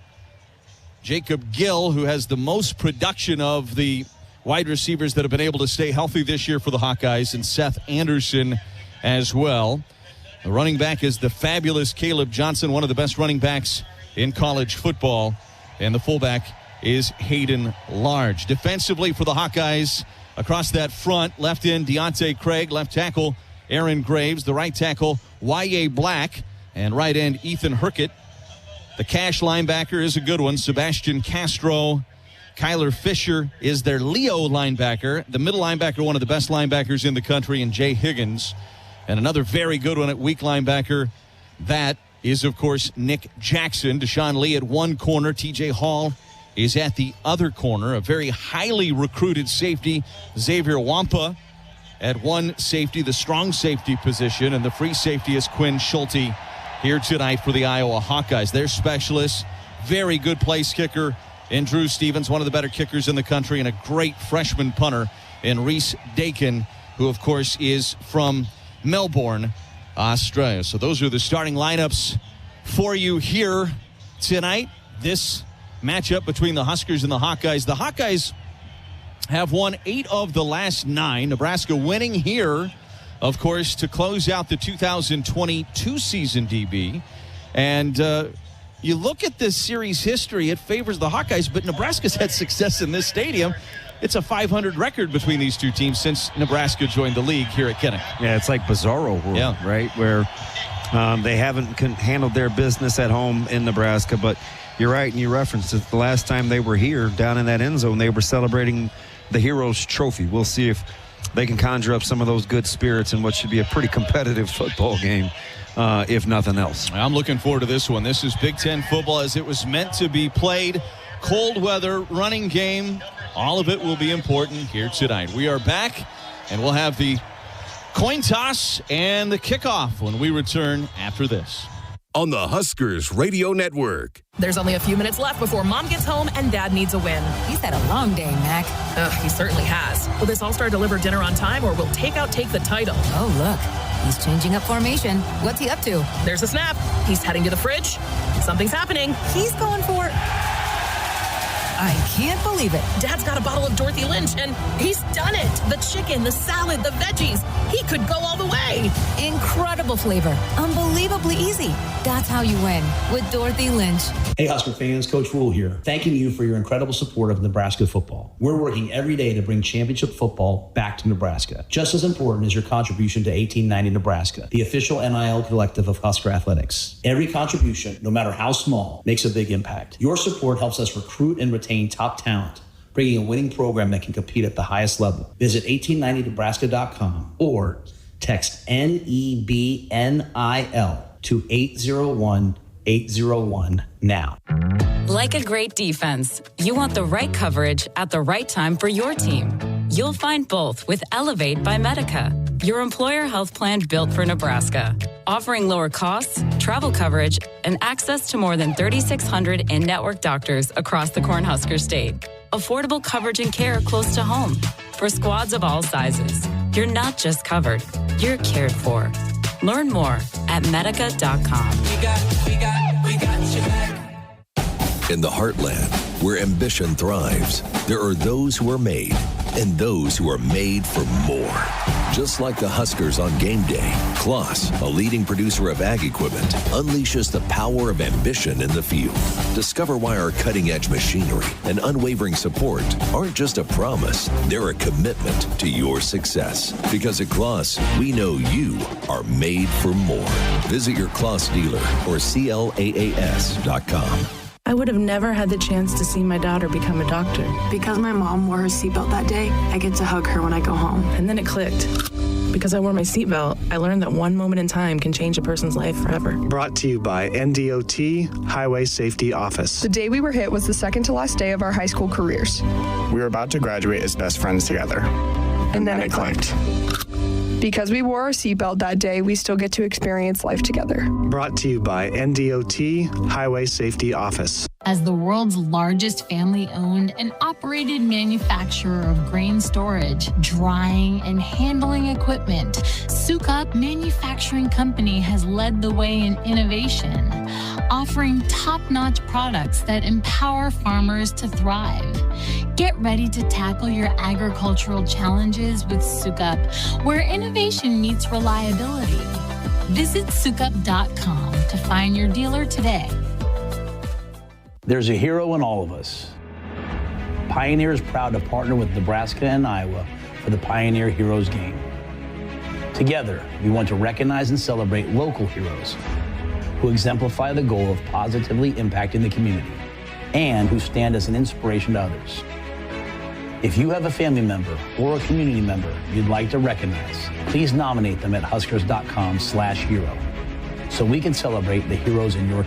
Jacob Gill, who has the most production of the wide receivers that have been able to stay healthy this year for the Hawkeyes, and Seth Anderson as well. The running back is the fabulous Caleb Johnson, one of the best running backs in college football. And the fullback is Hayden Large. Defensively for the Hawkeyes, across that front, left end Deontay Craig, left tackle Aaron Graves, the right tackle Y.A. Black, and right end Ethan Herkett. The cash linebacker is a good one, Sebastian Castro. Kyler Fisher is their Leo linebacker. The middle linebacker, one of the best linebackers in the country, and Jay Higgins. And another very good one at weak linebacker, that is, of course, Nick Jackson. Deshaun Lee at one corner. T.J. Hall is at the other corner. A very highly recruited safety, Xavier Wampa, at one safety, the strong safety position. And the free safety is Quinn Schulte here tonight for the Iowa Hawkeyes. Their specialist, very good place kicker in Drew Stevens, one of the better kickers in the country, and a great freshman punter in Reese Dakin, who, of course, is from Melbourne, Australia. So those are the starting lineups for you here tonight. This matchup between the Huskers and the Hawkeyes. The Hawkeyes have won 8 of the last 9. Nebraska winning here, of course, to close out the 2022 season, DB. And you look at this series history, it favors the Hawkeyes, but Nebraska's had success in this stadium. It's a 500 record between these two teams since Nebraska joined the league here at Kinnick. Yeah, it's like Bizarro world, right? Where they haven't handled their business at home in Nebraska. But you're right, and you referenced it. The last time they were here, down in that end zone, they were celebrating the Heroes Trophy. We'll see if they can conjure up some of those good spirits in what should be a pretty competitive football game, if nothing else. I'm looking forward to this one. This is Big Ten football as it was meant to be played. Cold weather, running game. All of it will be important here tonight. We are back, and we'll have the coin toss and the kickoff when we return after this. on the Huskers Radio Network. There's only a few minutes left before Mom gets home and Dad needs a win. He's had a long day, Mac. He certainly has. Will this All-Star deliver dinner on time, or will Takeout take the title? Oh, look. He's changing up formation. What's he up to? There's a snap. He's heading to the fridge. Something's happening. He's going for it. I can't believe it. Dad's got a bottle of Dorothy Lynch, and he's done it. The chicken, the salad, the veggies. He could go all the way. Incredible flavor. Unbelievably easy. That's how you win with Dorothy Lynch. Hey, Husker fans, Coach Rule here, thanking you for your incredible support of Nebraska football. We're working every day to bring championship football back to Nebraska. Just as important is your contribution to 1890 Nebraska, the official NIL collective of Husker Athletics. Every contribution, no matter how small, makes a big impact. Your support helps us recruit and retain top talent, bringing a winning program that can compete at the highest level. Visit 1890nebraska.com or text NEBNIL to 801-801 now. Like a great defense, you want the right coverage at the right time for your team. You'll find both with Elevate by Medica, your employer health plan built for Nebraska, offering lower costs, travel coverage, and access to more than 3,600 in-network doctors across the Cornhusker state. Affordable coverage and care close to home for squads of all sizes. You're not just covered, you're cared for. Learn more at medica.com. We got your back. In the heartland, where ambition thrives, there are those who are made and those who are made for more. Just like the Huskers on game day, Kloss, a leading producer of ag equipment, unleashes the power of ambition in the field. Discover why our cutting-edge machinery and unwavering support aren't just a promise, they're a commitment to your success. Because at Kloss, we know you are made for more. Visit your Kloss dealer or CLAAS.com. I would have never had the chance to see my daughter become a doctor. Because my mom wore her seatbelt that day, I get to hug her when I go home. And then it clicked. Because I wore my seatbelt, I learned that one moment in time can change a person's life forever. Brought to you by NDOT Highway Safety Office. The day we were hit was the second to last day of our high school careers. We were about to graduate as best friends together. And then it clicked. Because we wore our seatbelt that day, we still get to experience life together. Brought to you by NDOT Highway Safety Office. As the world's largest family-owned and operated manufacturer of grain storage, drying, and handling equipment, Sukup Manufacturing Company has led the way in innovation, offering top-notch products that empower farmers to thrive. Get ready to tackle your agricultural challenges with Sukup, where innovation meets reliability. Visit sukup.com to find your dealer today. There's a hero in all of us. Pioneer is proud to partner with Nebraska and Iowa for the Pioneer Heroes Game. Together, we want to recognize and celebrate local heroes who exemplify the goal of positively impacting the community and who stand as an inspiration to others. If you have a family member or a community member you'd like to recognize, please nominate them at huskers.com/hero so we can celebrate the heroes in your